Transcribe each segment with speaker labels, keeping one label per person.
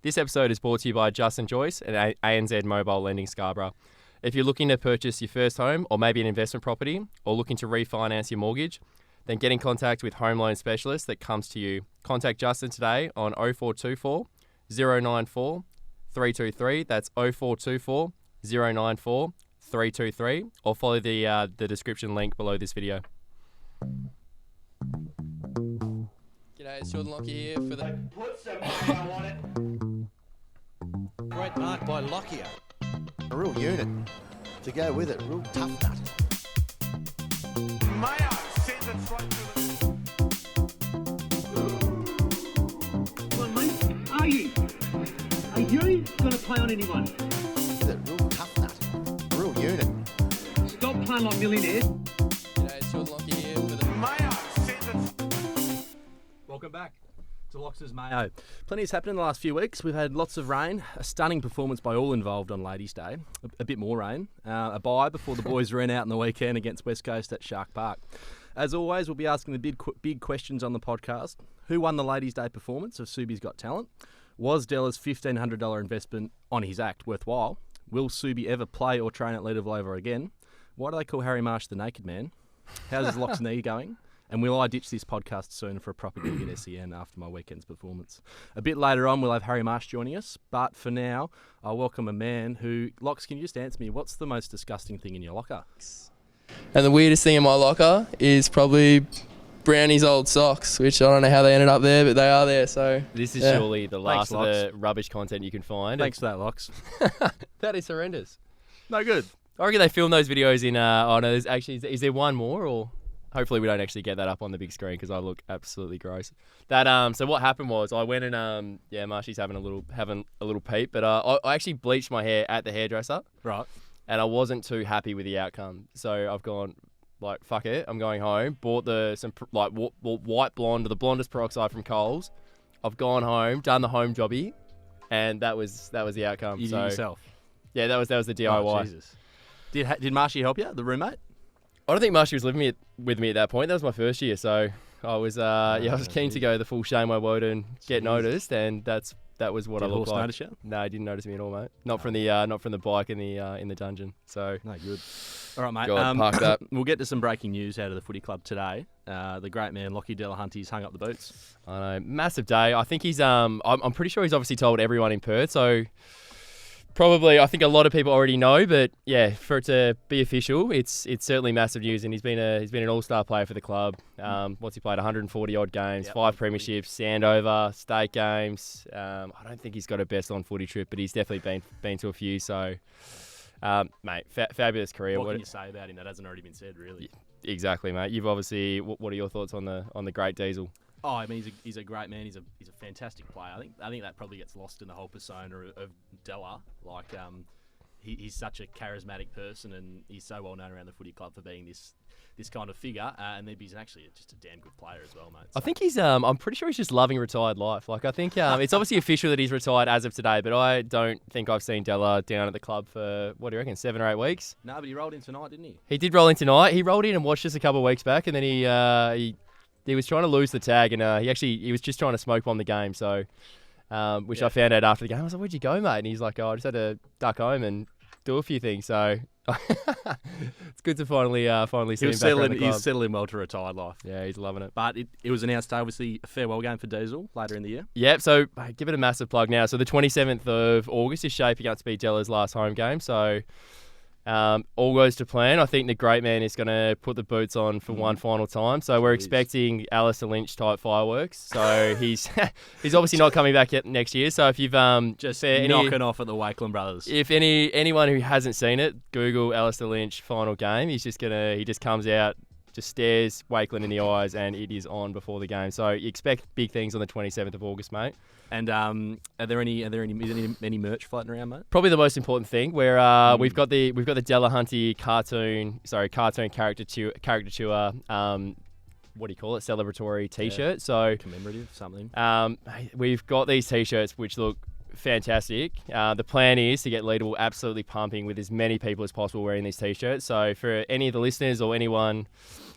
Speaker 1: This episode is brought to you by Justin Joyce and ANZ Mobile Lending Scarborough. If you're looking to purchase your first home or maybe an investment property or looking to refinance your mortgage, then get in contact with Home Loan Specialist that comes to you. Contact Justin today on 0424 094 323. That's 0424 094 323, or follow the description link below this video. G'day, it's Jordan Lockyer here for the...
Speaker 2: Put some mayo on it.
Speaker 3: Great mark by Lockyer.
Speaker 4: A real unit to go with it, real tough nut.
Speaker 2: Mayo sends it straight to the...
Speaker 5: Come on, mate. Are you? Are you going to play on anyone?
Speaker 4: With it, real tough nut, real unit.
Speaker 5: Stop playing like millionaires.
Speaker 1: G'day, it's Jordan Lockyer here for the...
Speaker 2: Mayo sends it...
Speaker 3: Welcome back to Lox's Mayo. Plenty has happened in the last few weeks. We've had lots of rain, a stunning performance by all involved on Ladies' Day, a bit more rain, a bye before the boys ran out in the weekend against West Coast at Shark Park. As always, we'll be asking the big questions on the podcast. Who won the Ladies' Day performance of Subi's Got Talent? Was Della's $1,500 investment on his act worthwhile? Will Subi ever play or train at Leaderville over again? Why do they call Harry Marsh the Naked Man? How's his Lock's knee going? And will I ditch this podcast soon for a proper gig at SEN after my weekend's performance? A bit later on, we'll have Harry Marsh joining us. But for now, I'll welcome a man who... Locks, can you just answer me, what's the most disgusting thing in your locker?
Speaker 1: And the weirdest thing in my locker is probably Brownie's old socks, which I don't know how they ended up there, but they are there. So this is surely the last of the rubbish content you can find.
Speaker 3: Thanks for that, Locks.
Speaker 1: That is horrendous.
Speaker 3: No good.
Speaker 1: I reckon they filmed those videos in... oh, no, there's actually... Is there one more, or... Hopefully we don't actually get that up on the big screen because I look absolutely gross. That so what happened was I went and Marshy's having a little peep, but I actually bleached my hair at the hairdresser.
Speaker 3: Right.
Speaker 1: And I wasn't too happy with the outcome. So I've gone like, fuck it, I'm going home. Bought some white blonde, or the blondest peroxide from Coles. I've gone home, done the home jobby, and that was the outcome.
Speaker 3: You did yourself.
Speaker 1: Yeah, that was the DIY.
Speaker 3: Oh, Jesus. Did Marshy help you, the roommate?
Speaker 1: I don't think Marshy was living with me at that point. That was my first year, so I was I was keen to go the full shame I would and get noticed, and that was what I looked like.
Speaker 3: Notice you?
Speaker 1: No, he didn't notice me at all, mate. Not from the bike in the dungeon. So
Speaker 3: no good. All right, mate.
Speaker 1: Park that.
Speaker 3: We'll get to some breaking news out of the footy club today. The great man Lockie Delahunty's hung up the boots.
Speaker 1: I know, massive day. I think he's I'm pretty sure he's obviously told everyone in Perth. So. Probably, I think a lot of people already know, but yeah, for it to be official, it's certainly massive news. And he's been an all-star player for the club. What's he played? 140 odd games, yep, 5 premierships, Sandover, state games. I don't think he's got a best on footy trip, but he's definitely been to a few. So, mate, fabulous career.
Speaker 3: What can you say about him that hasn't already been said? Really?
Speaker 1: Exactly, mate. You've obviously. What are your thoughts on the great Diesel?
Speaker 3: Oh, I mean, he's a great man. He's a fantastic player. I think that probably gets lost in the whole persona of Della. Like, he's such a charismatic person, and he's so well known around the footy club for being this kind of figure. And he's actually just a damn good player as well, mate. So.
Speaker 1: I think he's. I'm pretty sure he's just loving retired life. Like, I think it's obviously official that he's retired as of today, but I don't think I've seen Della down at the club for, what do you reckon, 7 or 8 weeks?
Speaker 3: No, but he rolled in tonight, didn't he?
Speaker 1: He did roll in tonight. He rolled in and watched us a couple of weeks back, and then he was trying to lose the tag, and he was just trying to smoke bomb the game. So, which I found out after the game. I was like, "Where'd you go, mate?" And he's like, "Oh, I just had to duck home and do a few things." So it's good to finally see him back around the club.
Speaker 3: He's settling well to retired life.
Speaker 1: Yeah, he's loving it.
Speaker 3: But it was announced, obviously, a farewell game for Diesel later in the year.
Speaker 1: Yep. So give it a massive plug now. So the 27th of August is shaping up to be Della's last home game. So. All goes to plan. I think the great man is going to put the boots on for one final time. So we're expecting Alistair Lynch type fireworks. So he's obviously not coming back yet next year. So if you've
Speaker 3: just knocking off at the Wakeland Brothers.
Speaker 1: If anyone who hasn't seen it, Google Alistair Lynch final game. He just comes out, just stares Wakeland in the eyes, and it is on before the game. So you expect big things on the 27th of August, mate.
Speaker 3: And are there any merch floating around, mate?
Speaker 1: Probably the most important thing, where we've got the Delahunty cartoon caricature. What do you call it? Celebratory T-shirt. So
Speaker 3: commemorative something.
Speaker 1: We've got these T-shirts which look fantastic. The plan is to get Leadable absolutely pumping with as many people as possible wearing these T-shirts. So for any of the listeners or anyone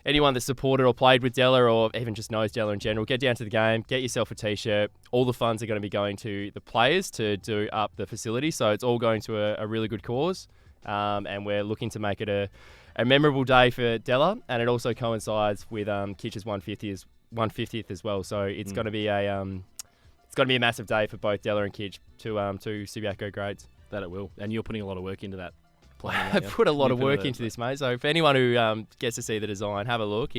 Speaker 1: that supported or played with Della or even just knows Della in general, get down to the game, get yourself a T-shirt. All the funds are going to be going to the players to do up the facility. So it's all going to a really good cause. And we're looking to make it a memorable day for Della. And it also coincides with Kitch's 150th as well. So it's going to be a massive day for both Della and Kitch, two Subiaco grades.
Speaker 3: That it will. And you're putting a lot of work into that.
Speaker 1: I put a lot of work into this, mate. So for anyone who gets to see the design, have a look.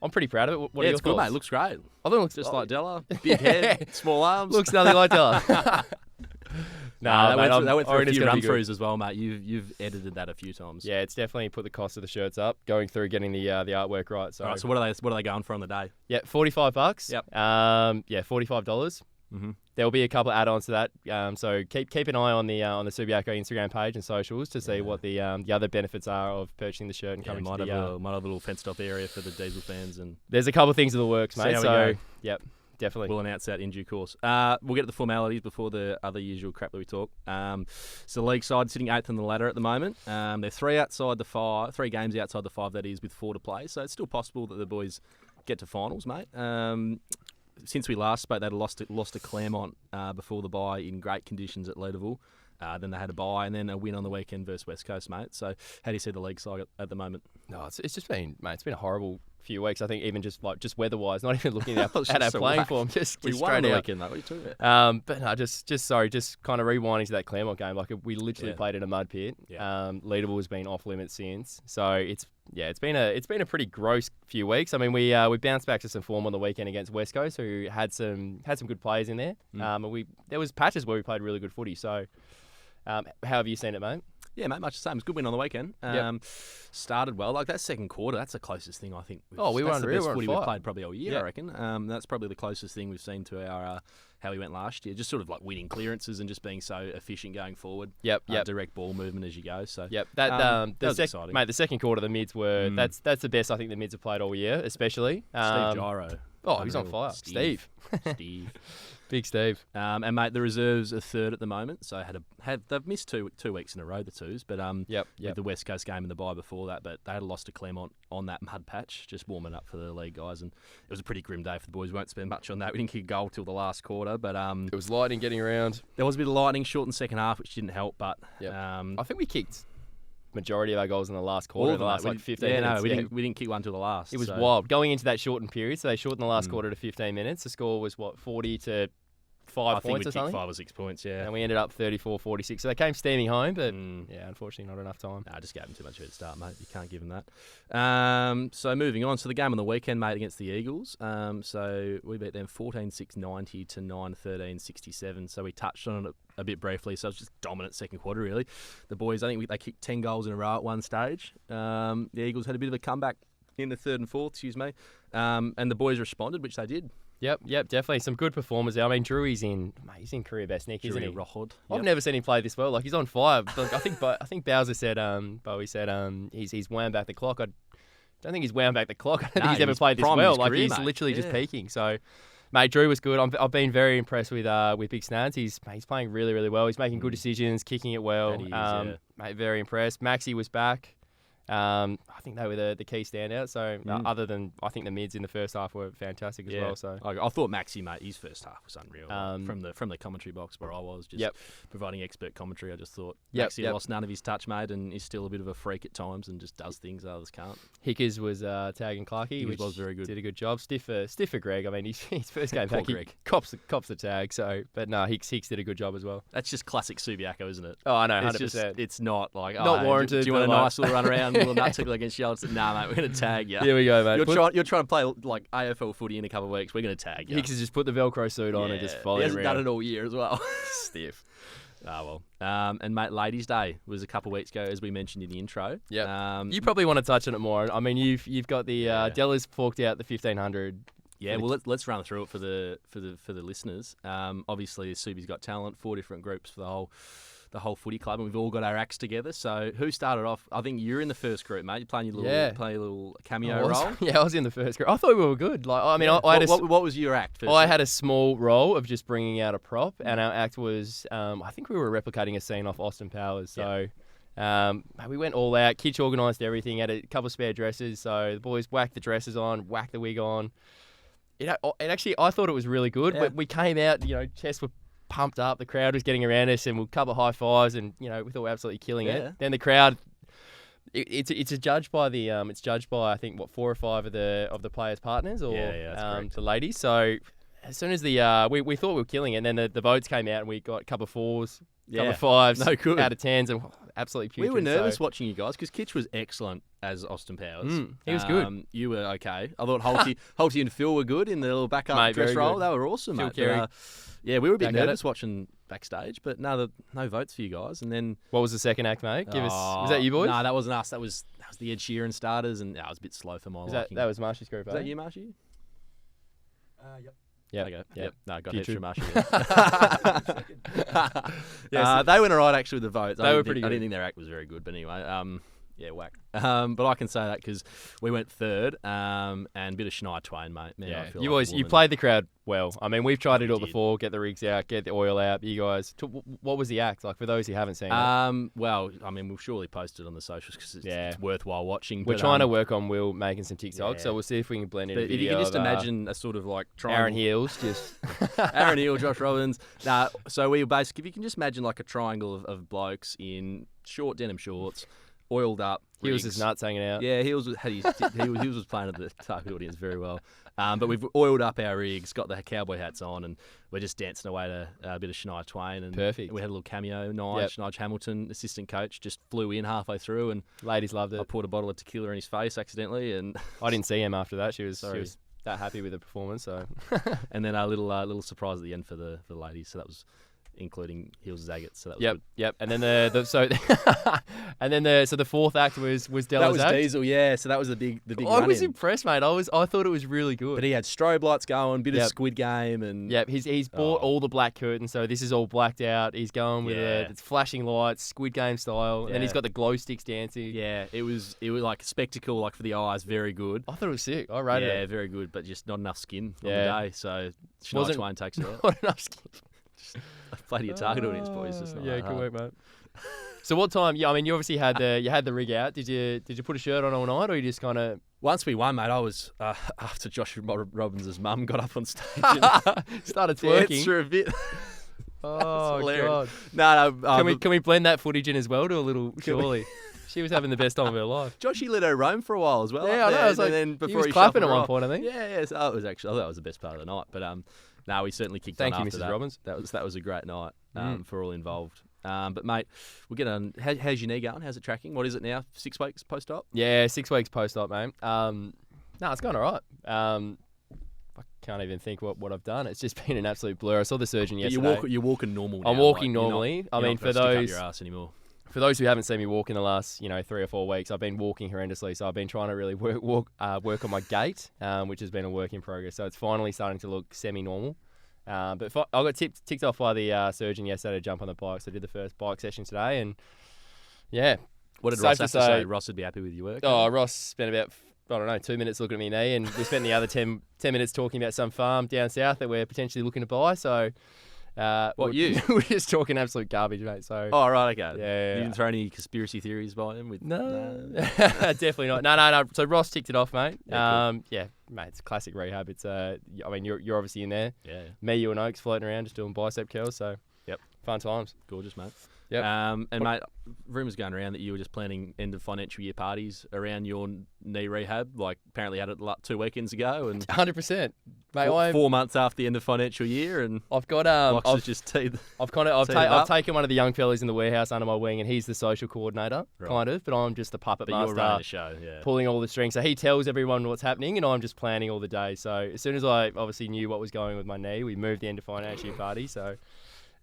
Speaker 1: I'm pretty proud of it. What are your
Speaker 3: it's good,
Speaker 1: thoughts?
Speaker 3: mate. It looks great.
Speaker 1: I think it looks
Speaker 3: Just like Della. Big head, small arms.
Speaker 1: Looks nothing like Della.
Speaker 3: That
Speaker 1: mate,
Speaker 3: went through a few
Speaker 1: it's gonna be good.
Speaker 3: run-throughs as well, mate. You've edited that a few times.
Speaker 1: Yeah, it's definitely put the cost of the shirts up, going through getting the artwork right. So,
Speaker 3: All right, so what are they going for on the day?
Speaker 1: yeah, $45.
Speaker 3: Yep.
Speaker 1: $45.
Speaker 3: Mm-hmm.
Speaker 1: There will be a couple of add-ons to that. So keep an eye on the Subiaco Instagram page and socials to see what the other benefits are of purchasing the shirt and coming
Speaker 3: might
Speaker 1: to
Speaker 3: have
Speaker 1: the.
Speaker 3: a little fenced-off area for the Diesel fans, and
Speaker 1: There's a couple of things in the works,
Speaker 3: See
Speaker 1: mate.
Speaker 3: how we
Speaker 1: So
Speaker 3: go.
Speaker 1: yep, definitely.
Speaker 3: we'll announce that in due course. We'll get to the formalities before the other usual crap that we talk. So the league side sitting 8th on the ladder at the moment. They're 3 games outside the 5, that is, with 4 to play. So it's still possible that the boys get to finals, mate. Since we last spoke, they'd lost to Claremont before the bye in great conditions at Leadville. Then they had a bye and then a win on the weekend versus West Coast, mate. So how do you see the league side at the moment?
Speaker 1: No, it's just been, mate. It's been a horrible few weeks. I think even just weather-wise, not even looking at
Speaker 3: It's
Speaker 1: our
Speaker 3: just
Speaker 1: playing
Speaker 3: whack.
Speaker 1: form, just
Speaker 3: We won
Speaker 1: straight
Speaker 3: on the
Speaker 1: out.
Speaker 3: weekend, mate. What are you talking about?
Speaker 1: But no, just kind of rewinding to that Claremont game. Like we literally
Speaker 3: Yeah.
Speaker 1: played in a mud pit.
Speaker 3: Yeah.
Speaker 1: Leadable has been off limits since. So it's been a pretty gross few weeks. I mean, we bounced back to some form on the weekend against West Coast, who had some good players in there. And there was patches where we played really good footy. So how have you seen it, mate?
Speaker 3: Yeah, mate, much the same. It's a good win on the weekend.
Speaker 1: Yep.
Speaker 3: Started well. Like that second quarter, that's the closest thing I think.
Speaker 1: Oh, we were
Speaker 3: that's the
Speaker 1: unreal.
Speaker 3: best
Speaker 1: We were on
Speaker 3: footy we've
Speaker 1: fire.
Speaker 3: played probably all year,
Speaker 1: Yeah.
Speaker 3: I reckon. That's probably the closest thing we've seen to our how we went last year. Just sort of like winning clearances and just being so efficient going forward.
Speaker 1: Yep.
Speaker 3: Direct ball movement as you go. So
Speaker 1: Yep.
Speaker 3: that was exciting.
Speaker 1: Mate, the second quarter, the mids were that's the best I think the mids have played all year, especially.
Speaker 3: Steve Gyro.
Speaker 1: Oh, he's on
Speaker 3: Unreal.
Speaker 1: fire. Steve.
Speaker 3: Steve.
Speaker 1: Big Steve.
Speaker 3: And mate, the reserves are 3rd at the moment, so they've missed two weeks in a row, the twos. But
Speaker 1: Yep.
Speaker 3: with the West Coast game and the bye before that, but they had lost to Claremont on that mud patch, just warming up for the league guys, and it was a pretty grim day for the boys. We won't spend much on that. We didn't kick a goal till the last quarter, but
Speaker 1: It was lightning getting around.
Speaker 3: there was a bit of lightning, short in second half, which didn't help. But
Speaker 1: Yep.
Speaker 3: um,
Speaker 1: I think we kicked majority of our goals in the last quarter, the last
Speaker 3: we
Speaker 1: like
Speaker 3: didn't-
Speaker 1: 15
Speaker 3: yeah,
Speaker 1: minutes.
Speaker 3: no, we didn't kick one till the last.
Speaker 1: It was
Speaker 3: so-
Speaker 1: wild. Going into that shortened period, so they shortened the last quarter to 15 minutes. The score was, 40 to 5
Speaker 3: I think we
Speaker 1: points or
Speaker 3: kicked
Speaker 1: something?
Speaker 3: 5 or 6 points, yeah.
Speaker 1: And we ended up 34-46. So they came steaming home, but yeah, unfortunately not enough time.
Speaker 3: I just gave them too much of a head start, mate. You can't give them that. So moving on. So the game on the weekend, mate, against the Eagles. So we beat them 14-6-90 to 9-13-67. So we touched on it a bit briefly. So it was just dominant second quarter, really. The boys, I think they kicked 10 goals in a row at one stage. The Eagles had a bit of a comeback in the 3rd and 4th, and the boys responded, which they did.
Speaker 1: Yep, definitely. Some good performers there. I mean, Drew, he's in career best nick, isn't he?
Speaker 3: Rohod.
Speaker 1: I've never seen him play this well. Like, he's on fire. Like, I think Bowser said, Bowie said, he's wound back the clock. I don't think he's wound back the clock. I don't think he's ever played this
Speaker 3: prime of
Speaker 1: well.
Speaker 3: his
Speaker 1: Like,
Speaker 3: career,
Speaker 1: he's
Speaker 3: mate.
Speaker 1: literally just
Speaker 3: Yeah.
Speaker 1: peaking. So, mate, Drew was good. I've been very impressed with Big Snads. He's playing really, really well. He's making good decisions, kicking it well.
Speaker 3: That he is, yeah.
Speaker 1: Mate, very impressed. Maxie was back. I think they were the key standout. So other than I think the mids in the first half were fantastic as well. So
Speaker 3: I thought Maxi, mate, his first half was unreal.
Speaker 1: Um,
Speaker 3: from the commentary box where I was, just
Speaker 1: Yep.
Speaker 3: providing expert commentary, I just thought
Speaker 1: Yep,
Speaker 3: Maxi
Speaker 1: yep.
Speaker 3: lost none of his touch, mate, and is still a bit of a freak at times and just does things others can't.
Speaker 1: Hickers was tagging Clarkey,
Speaker 3: Hickers
Speaker 1: which
Speaker 3: was very good.
Speaker 1: Did a good job. Stiff for Greg. I mean, his first game
Speaker 3: Poor
Speaker 1: back, he
Speaker 3: Greg.
Speaker 1: cops the tag. So, but no, Hicks did a good job as well.
Speaker 3: That's just classic Subiaco, isn't it?
Speaker 1: Oh, I know,
Speaker 3: It's
Speaker 1: 100%.
Speaker 3: just, it's not like
Speaker 1: Not warranted,
Speaker 3: Do you want a
Speaker 1: but like-
Speaker 3: nice little run around, little nut tickle against you? It's nah, mate, we're going to tag you.
Speaker 1: Here we go, mate.
Speaker 3: You're trying to play like AFL footy in a couple of weeks. We're going to tag you.
Speaker 1: Hicks has just put the Velcro suit on and just
Speaker 3: Yeah,
Speaker 1: followed
Speaker 3: he
Speaker 1: him
Speaker 3: hasn't
Speaker 1: around.
Speaker 3: done it all year as well.
Speaker 1: Stiff.
Speaker 3: Well. And mate, Ladies' Day was a couple of weeks ago, as we mentioned in the intro.
Speaker 1: Yeah. You probably want to touch on it more. I mean, you've got the Della's forked out the 1,500
Speaker 3: Yeah, well, let's run through it for the listeners. Obviously, Subi's Got Talent, 4 different groups for the whole footy club, and we've all got our acts together. So who started off? I think you're in the first group, mate. You're playing your little cameo role.
Speaker 1: Yeah, I was in the first group. I thought we were good. Like, I mean, I had
Speaker 3: what was your act?
Speaker 1: I had a small role of just bringing out a prop, and our act was, I think we were replicating a scene off Austin Powers. So we went all out. Kitch organised everything. Had a couple of spare dresses, so the boys whacked the dresses on, whacked the wig on. It actually, I thought it was really good.
Speaker 3: Yeah.
Speaker 1: We came out, chests were pumped up. The crowd was getting around us, and we couple of high fives, and we thought we were absolutely killing it. Then the crowd, it's judged by I think 4 or 5 of the players' partners or the ladies. So as soon as the we thought we were killing it, and then the votes came out, and we got a couple of 4s, couple of 5s, out of 10s, and absolutely putrid.
Speaker 3: We were nervous watching you guys because Kitch was excellent as Austin Powers.
Speaker 1: He was good.
Speaker 3: You were okay. I thought Holty and Phil were good in the little backup dress role. They were awesome, mate. We were a bit nervous watching backstage, but no votes for you guys. And then
Speaker 1: what was the second act, mate? Was that you boys?
Speaker 3: No, that wasn't us. That was the Ed Sheeran starters, and it was a bit slow for my liking.
Speaker 1: That was Marsh's group.
Speaker 3: Was that you, Marshy?
Speaker 6: Yep.
Speaker 3: Yeah. Okay. Yep. No, got heaps
Speaker 1: Putrid.
Speaker 3: from Marshy. They went alright actually with the votes.
Speaker 1: They were pretty
Speaker 3: I
Speaker 1: good.
Speaker 3: didn't think their act was very good, but anyway, whack. But I can say that because we went third, and a bit of Shania Twain, mate. Man, I feel like
Speaker 1: you played the crowd well. I mean, we've tried it all
Speaker 3: did.
Speaker 1: before. Get the rigs out, get the oil out. You guys, what was the act like for those who haven't seen it?
Speaker 3: Well, I mean, we'll surely post it on the socials because it's worthwhile watching.
Speaker 1: We're trying to work on Will making some TikToks, so we'll see if we can blend in a
Speaker 3: But if you
Speaker 1: video
Speaker 3: can just
Speaker 1: of,
Speaker 3: imagine a sort of like triangle.
Speaker 1: Aaron Heels, just
Speaker 3: Aaron Hill, Josh Robbins. So we were basically, if you can just imagine like a triangle of blokes in short denim shorts, oiled up.
Speaker 1: Heels
Speaker 3: rigs.
Speaker 1: is nuts hanging out.
Speaker 3: Yeah, Heels was playing at the target audience very well. But we've oiled up our rigs, got the cowboy hats on, and we're just dancing away to a bit of Shania Twain. And
Speaker 1: Perfect.
Speaker 3: We had a little cameo. Nige Hamilton, assistant coach, just flew in halfway through, and
Speaker 1: Ladies loved
Speaker 3: I
Speaker 1: it.
Speaker 3: poured a bottle of tequila in his face accidentally, and
Speaker 1: I didn't see him after that. She was that happy with the performance. So
Speaker 3: and then a little surprise at the end for the ladies. So that was including Heels' Agates. So that was good.
Speaker 1: Yep. And then the fourth act was Della's
Speaker 3: That was
Speaker 1: act.
Speaker 3: Diesel, yeah. So that was the big
Speaker 1: I was
Speaker 3: run-in.
Speaker 1: impressed, mate. I thought it was really good.
Speaker 3: But he had strobe lights going, bit of
Speaker 1: Yep.
Speaker 3: Squid Game, and
Speaker 1: Yep, he's bought all the black curtains, so this is all blacked out. He's going with it's flashing lights, Squid Game style, and then he's got the glow sticks dancing.
Speaker 3: yeah, it was like a spectacle, like for the eyes, very good.
Speaker 1: I thought it was sick. I rated
Speaker 3: Yeah,
Speaker 1: it.
Speaker 3: very good, but just not enough skin on
Speaker 1: Yeah.
Speaker 3: the day. So Shania
Speaker 1: Wasn't-
Speaker 3: Twain takes it out.
Speaker 1: Not enough skin.
Speaker 3: Play to your target audience, boys. It's not
Speaker 1: Yeah,
Speaker 3: that
Speaker 1: good
Speaker 3: hard.
Speaker 1: work, mate. So what time? Yeah, I mean, you obviously had the rig out. Did you put a shirt on all night, or you just kind of
Speaker 3: Once we won, mate, I was after Josh Robbins' mum got up on stage and
Speaker 1: started
Speaker 3: danced
Speaker 1: twerking?
Speaker 3: for a bit.
Speaker 1: Oh
Speaker 3: hilarious.
Speaker 1: god!
Speaker 3: No,
Speaker 1: Can we blend that footage in as well to a little? Surely, she was having the best time of her life.
Speaker 3: Joshy let her roam for a while as well.
Speaker 1: Yeah,
Speaker 3: up
Speaker 1: I know.
Speaker 3: there,
Speaker 1: I was like,
Speaker 3: and then
Speaker 1: he
Speaker 3: before
Speaker 1: was
Speaker 3: he
Speaker 1: clapping
Speaker 3: shuffled
Speaker 1: at
Speaker 3: her
Speaker 1: one
Speaker 3: off.
Speaker 1: point, I think.
Speaker 3: Yeah. So that was actually, I thought that was the best part of the night. But no, we certainly kicked
Speaker 1: Thank
Speaker 3: on
Speaker 1: you,
Speaker 3: after
Speaker 1: Mrs.
Speaker 3: that.
Speaker 1: Robbins.
Speaker 3: That was a great night for all involved. But mate, we'll get on. How's your knee going? How's it tracking? What is it now? 6 weeks post-op?
Speaker 1: Yeah, 6 weeks post-op, mate. No, it's going all right. I can't even think what I've done. It's just been an absolute blur. I saw the surgeon
Speaker 3: But
Speaker 1: yesterday.
Speaker 3: you're walking normal now.
Speaker 1: I'm walking
Speaker 3: like,
Speaker 1: normally. I
Speaker 3: you're
Speaker 1: mean,
Speaker 3: not
Speaker 1: for
Speaker 3: gonna stick up
Speaker 1: those
Speaker 3: your ass anymore.
Speaker 1: for those who haven't seen me walk in the last 3 or 4 weeks, I've been walking horrendously. So I've been trying to really work on my gait, which has been a work in progress. So it's finally starting to look semi-normal. But I got ticked off by the surgeon yesterday to jump on the bike. So I did the first bike session today, and yeah.
Speaker 3: What did
Speaker 1: Safe
Speaker 3: Ross
Speaker 1: to
Speaker 3: have to say?
Speaker 1: say-
Speaker 3: Ross would be happy with your work.
Speaker 1: Oh, Ross spent about 2 minutes looking at my knee, and we spent the other 10 minutes talking about some farm down south that we're potentially looking to buy. So, we're just talking absolute garbage, mate. So,
Speaker 3: Oh, right, okay.
Speaker 1: Yeah.
Speaker 3: You didn't throw any conspiracy theories by him?
Speaker 1: no, definitely not. No. So Ross ticked it off, mate.
Speaker 3: Yeah, cool.
Speaker 1: Yeah, mate, it's classic rehab. It's I mean, you're obviously in there.
Speaker 3: Yeah.
Speaker 1: Mayo and Oaks floating around, just doing bicep curls. So,
Speaker 3: Yep.
Speaker 1: fun times.
Speaker 3: Gorgeous, mate.
Speaker 1: Yep.
Speaker 3: And mate, rumours going around that you were just planning end of financial year parties around your knee rehab. Like apparently had it 2 weekends ago, and
Speaker 1: 100%, mate.
Speaker 3: 4 months after the end of financial year, and
Speaker 1: I've got
Speaker 3: Locks has
Speaker 1: I've,
Speaker 3: just teed.
Speaker 1: I've
Speaker 3: Teed it
Speaker 1: I've
Speaker 3: up.
Speaker 1: taken one of the young fellas in the warehouse under my wing, and he's the social coordinator,
Speaker 3: Right.
Speaker 1: kind of. But I'm just the puppet
Speaker 3: But you're
Speaker 1: master,
Speaker 3: running the show, yeah.
Speaker 1: pulling all the strings. So he tells everyone what's happening, and I'm just planning all the days. So as soon as I obviously knew what was going with my knee, we moved the end of financial year party. So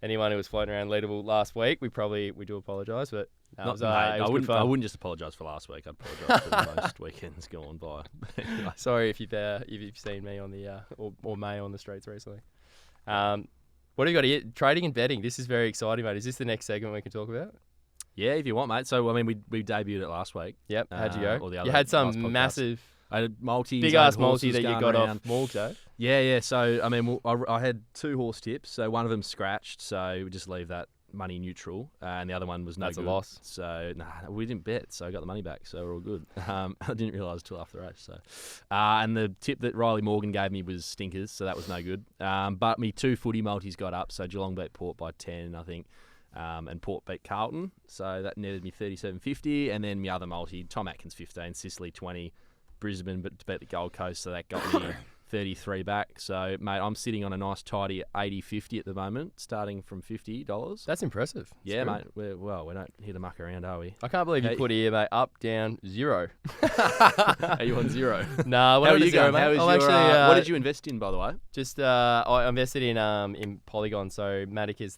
Speaker 1: anyone who was floating around leadable last week, we do apologise, but no,
Speaker 3: Not,
Speaker 1: it was,
Speaker 3: mate,
Speaker 1: it
Speaker 3: I
Speaker 1: was good
Speaker 3: wouldn't.
Speaker 1: fun.
Speaker 3: I wouldn't just apologise for last week. I'd apologise for the most weekends gone by. Anyway.
Speaker 1: Sorry if you've seen me on the or Mayo on the streets recently. What have you got here? Trading and betting. This is very exciting, mate. Is this the next segment we can talk about?
Speaker 3: Yeah, if you want, mate. So I mean, we debuted it last week.
Speaker 1: Yep. How'd you
Speaker 3: or
Speaker 1: go?
Speaker 3: the
Speaker 1: You
Speaker 3: other
Speaker 1: had
Speaker 3: last
Speaker 1: some
Speaker 3: podcast.
Speaker 1: massive,
Speaker 3: I had multi,
Speaker 1: big ass multi that you got off Morgs, eh?
Speaker 3: Yeah. So I mean, I had 2 horse tips. So one of them scratched. So we just leave that money neutral, and the other one was no
Speaker 1: That's
Speaker 3: good.
Speaker 1: a loss.
Speaker 3: So we didn't bet, so I got the money back. So we're all good. I didn't realise till after the race. So, and the tip that Riley Morgan gave me was stinkers, so that was no good. But me 2 footy multis got up. So Geelong beat Port by 10, I think. And Port beat Carlton, so that netted me 37.50. And then my other multi, Tom Atkins 15, Sicily 20, Brisbane but to beat the Gold Coast, so that got me 33 back. So mate, I'm sitting on a nice tidy 80.50 at the moment, starting from $50.
Speaker 1: That's impressive.
Speaker 3: Yeah,
Speaker 1: That's
Speaker 3: mate.
Speaker 1: good.
Speaker 3: We're not here to muck around, are we?
Speaker 1: I can't believe you
Speaker 3: Hey.
Speaker 1: put here, mate. Up, down, 0.
Speaker 3: Are you on 0?
Speaker 1: Nah,
Speaker 3: How are you
Speaker 1: zero,
Speaker 3: going? How is
Speaker 1: I'm
Speaker 3: your,
Speaker 1: actually,
Speaker 3: what did you invest in, by the way?
Speaker 1: Just I invested in Polygon, so Matic is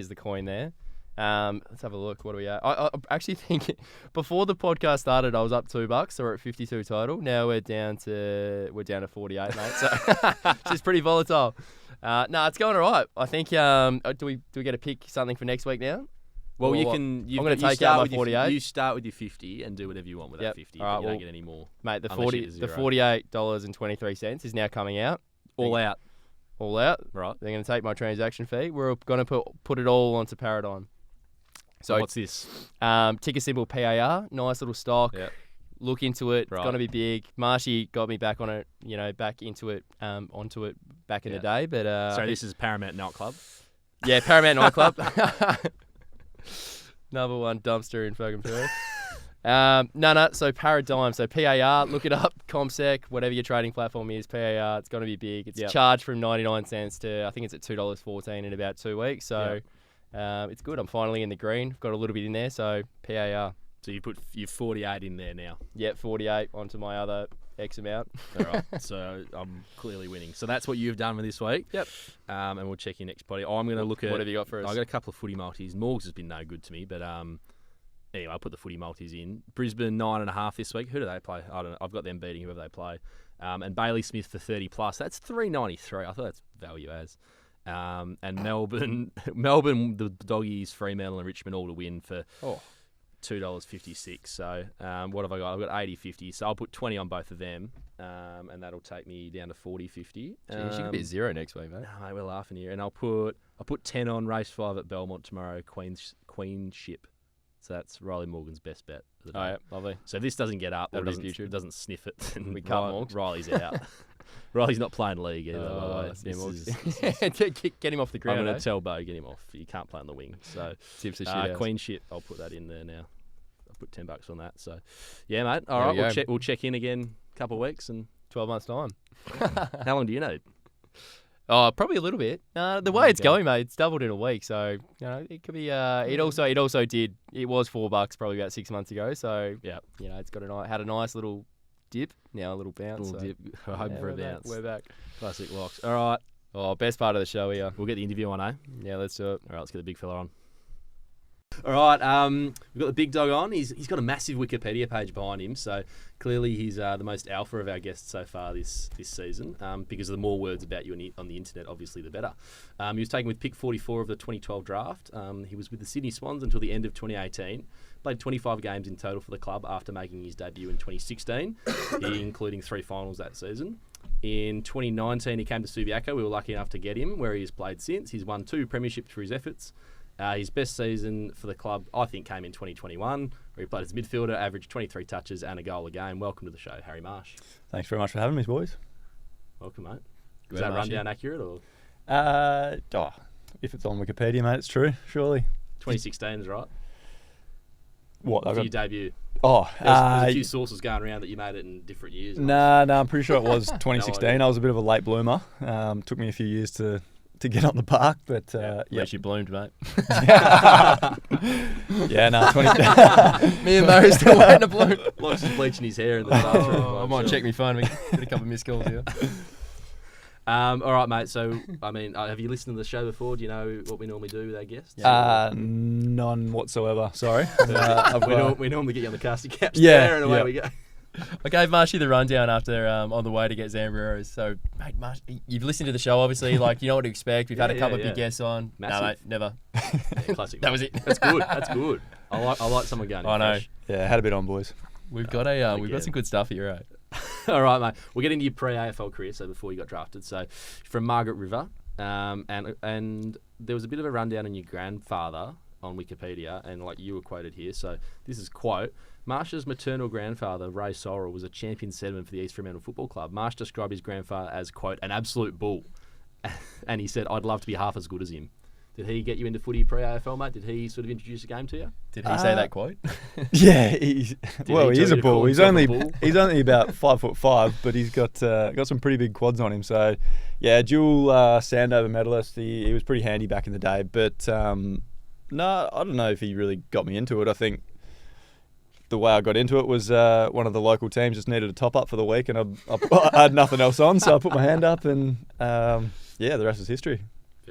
Speaker 1: the coin there. Let's have a look. What are we at? I actually think before the podcast started, I was up $2, so we're at 52 total. Now we're down to 48, mate. So it's just pretty volatile. No, it's going all right. I think. Do we get to pick something for next week now?
Speaker 3: Well,
Speaker 1: Or
Speaker 3: you
Speaker 1: what?
Speaker 3: can.
Speaker 1: I'm going to take out my 48.
Speaker 3: You start with your 50 and do whatever you want with
Speaker 1: Yep.
Speaker 3: that 50.
Speaker 1: All right,
Speaker 3: but you
Speaker 1: well,
Speaker 3: don't get any more.
Speaker 1: Mate, the
Speaker 3: Unless you hit
Speaker 1: the
Speaker 3: zero.
Speaker 1: $48.23 is now coming out.
Speaker 3: All out.
Speaker 1: All out.
Speaker 3: Right.
Speaker 1: They're going to take my transaction fee. We're going to put it all onto Paradigm. So
Speaker 3: what's this?
Speaker 1: ticker symbol PAR, nice little stock.
Speaker 3: Yep.
Speaker 1: Look into it.
Speaker 3: Right.
Speaker 1: It's going to be big. Marshy got me back on it, back into it, onto it back in the day. But
Speaker 3: So
Speaker 1: I
Speaker 3: this is Paramount Nightclub.
Speaker 1: yeah, Paramount Nightclub, number 1 dumpster in fucking Perth. No. So Paradigm. So PAR. Look it up. ComSec. Whatever your trading platform is. PAR. It's going to be big. It's charged from 99 cents to I think it's at $2.14 in about 2 weeks. So. It's good. I'm finally in the green. I've got a little bit in there, so PAR.
Speaker 3: So you put your 48 in there now.
Speaker 1: Yeah, 48 onto my other X amount.
Speaker 3: All right. So I'm clearly winning. So that's what you've done for this week.
Speaker 1: Yep.
Speaker 3: And we'll check your next potty. I'm going to look at.
Speaker 1: What have you got for us?
Speaker 3: I got a couple of footy multis. Morgs has been no good to me, but anyway, I'll put the footy multis in. Brisbane 9.5 this week. Who do they play? I don't know. I've got them beating whoever they play. And Bailey Smith for 30 plus. That's $3.93. I thought that's value as. And Melbourne, the Doggies, Fremantle and Richmond all to win for $2.56. So what have I got? I've got 80.50. So I'll put 20 on both of them, and that'll take me down to 40.50.
Speaker 1: Jeez, you could be at 0 next week, mate.
Speaker 3: No, mate, we're laughing here. And I'll put 10 on race 5 at Belmont tomorrow, Queenship. So that's Riley Morgan's best bet of the day.
Speaker 1: Oh, yeah, lovely.
Speaker 3: So if this doesn't get up, or
Speaker 1: That'll be future.
Speaker 3: doesn't sniff it, then
Speaker 1: We cut Morgs.
Speaker 3: Riley's out. Riley's not playing league either, by the way.
Speaker 1: Yeah,
Speaker 3: This
Speaker 1: get him off the
Speaker 3: I'm
Speaker 1: ground.
Speaker 3: going to tell Bo, get him off. You can't play on the wing. So
Speaker 1: Tips the shit out.
Speaker 3: Queenship, I'll put that in there now. I'll put $10 on that. So yeah, mate. All
Speaker 1: There
Speaker 3: right,
Speaker 1: we go.
Speaker 3: we'll check in again a couple of weeks. And
Speaker 1: 12 months' time.
Speaker 3: how long do you need?
Speaker 1: Oh, probably a little bit. The way it's
Speaker 3: Okay.
Speaker 1: going, mate, it's doubled in a week. So it could be. It also did. It was $4 probably about 6 months ago. So
Speaker 3: Yeah,
Speaker 1: it's got had a nice little dip. Now a little bounce.
Speaker 3: little
Speaker 1: so,
Speaker 3: dip. Hoping
Speaker 1: yeah,
Speaker 3: for a
Speaker 1: we're back,
Speaker 3: bounce.
Speaker 1: We're back.
Speaker 3: Classic locks. All right,
Speaker 1: Oh, best part of the show here.
Speaker 3: we'll get the interview on, eh?
Speaker 1: Yeah, let's do it.
Speaker 3: All right, let's get the big fella on. All right, we've got the big dog on. He's got a massive Wikipedia page behind him, so clearly he's the most alpha of our guests so far this season. Because the more words about you on the internet, obviously, the better. He was taken with pick 44 of the 2012 draft. He was with the Sydney Swans until the end of 2018. Played 25 games in total for the club after making his debut in 2016, including 3 finals that season. In 2019, he came to Subiaco. We were lucky enough to get him, where he has played since. He's won 2 premierships for his efforts. His best season for the club, I think, came in 2021, where he played as midfielder, averaged 23 touches and a goal a game. Welcome to the show, Harry Marsh.
Speaker 6: Thanks very much for having me, boys.
Speaker 3: Welcome, mate.
Speaker 1: Good,
Speaker 3: Is that
Speaker 1: Marshy.
Speaker 3: rundown accurate, or
Speaker 6: If it's on Wikipedia, mate, it's true, surely.
Speaker 3: 2016 is right?
Speaker 6: What?
Speaker 3: For your debut.
Speaker 6: Oh,
Speaker 3: There's a few sources going around that you made it in different years.
Speaker 6: nah, I'm pretty sure it was 2016.
Speaker 3: idea.
Speaker 6: I was a bit of a late bloomer. Took me a few years to get on the park, but
Speaker 1: At least you bloomed, mate.
Speaker 6: yeah, no, 20.
Speaker 1: Me and Mo still waiting to bloom.
Speaker 3: Locks is bleaching his hair in the bathroom.
Speaker 1: I might check my phone. We get a couple of missed calls here.
Speaker 3: All right, mate. So, I mean, have you listened to the show before? Do you know what we normally do with our guests?
Speaker 6: None whatsoever. Sorry.
Speaker 3: We normally get you on the casting couch
Speaker 6: Yeah,
Speaker 3: there, and away
Speaker 6: yeah.
Speaker 3: we go.
Speaker 1: I gave Marshy the rundown after on the way to get Zambrieros. So, mate, Marsh, you've listened to the show, obviously. Like, you know what to expect. We've had a couple of big guests on.
Speaker 3: Massive.
Speaker 1: No, mate, never.
Speaker 3: Yeah, classic.
Speaker 1: That was it.
Speaker 3: That's good. That's good. I like someone going.
Speaker 1: I know.
Speaker 3: Fresh.
Speaker 6: Yeah, had a bit on, boys.
Speaker 1: We've got some good stuff here, right?
Speaker 3: All right, mate. We'll get into your pre-AFL career, so before you got drafted. So, from Margaret River, and there was a bit of a rundown on your grandfather on Wikipedia, and like you were quoted here. So, this is quote: Marsh's maternal grandfather, Ray Sorrell, was a champion settler for the East Fremantle Football Club. Marsh described his grandfather as quote an absolute bull, and he said, "I'd love to be half as good as him." Did he get you into footy pre-AFL, mate? Did he sort of introduce the game to you?
Speaker 1: Did he say that quote?
Speaker 6: Yeah,
Speaker 3: he
Speaker 6: he
Speaker 3: tell
Speaker 6: is
Speaker 3: you
Speaker 6: a
Speaker 3: to call
Speaker 6: bull. He's
Speaker 3: himself a
Speaker 6: only
Speaker 3: bull?
Speaker 6: he's only about 5'5", but he's got some pretty big quads on him. So, yeah, dual Sandover medalist. He was pretty handy back in the day. But no, I don't know if he really got me into it. I think the way I got into it was one of the local teams just needed a top up for the week, and I had nothing else on, so I put my hand up, and yeah, the rest is history.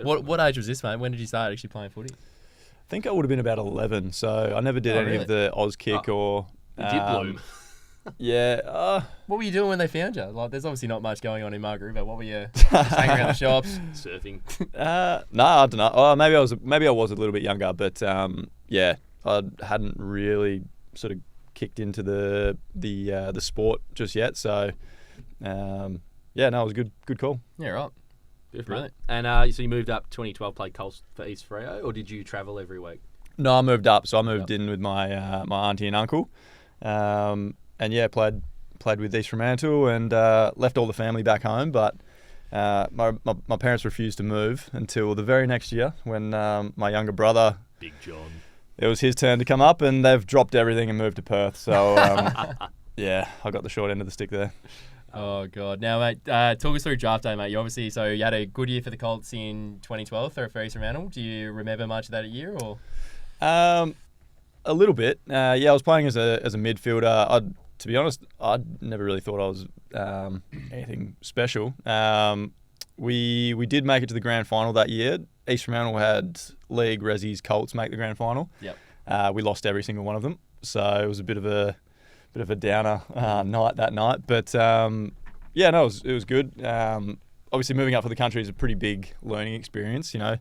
Speaker 1: What age was this, mate? When did you start actually playing footy?
Speaker 6: I think I would have been about 11, so I never did any
Speaker 1: really?
Speaker 6: of the Oz kick or.
Speaker 3: You did bloom.
Speaker 6: Yeah.
Speaker 1: What were you doing when they found you? Like, there's obviously not much going on in Margaret River. What were you just hanging around the shops?
Speaker 3: Surfing.
Speaker 6: No, I don't know. Oh, maybe I was a little bit younger, but yeah, I hadn't really sort of kicked into the sport just yet. So yeah, no, it was a good call.
Speaker 1: Yeah, right.
Speaker 3: Brilliant. And so you moved up 2012, played Colts for East Freo, or did you travel every week?
Speaker 6: No, I moved up. So I moved in with my my auntie and uncle, and yeah, played with East Fremantle and left all the family back home. But my parents refused to move until the very next year when my younger brother,
Speaker 3: Big John.
Speaker 6: it was his turn to come up, and they've dropped everything and moved to Perth. So yeah, I got the short end of the stick there.
Speaker 1: Oh, God. Now, mate, talk us through draft day, mate. You obviously, so you had a good year for the Colts in 2012 for East Fremantle. Do you remember much of that year, or?
Speaker 6: A little bit. Yeah, I was playing as a midfielder. To be honest, I never really thought I was anything special. We did make it to the grand final that year. East Fremantle had League, Resi's, Colts make the grand final.
Speaker 1: Yep.
Speaker 6: We lost every single one of them, so it was a bit of a downer night that night. But yeah, no, it was good. Obviously, moving up for the country is a pretty big learning experience. You know,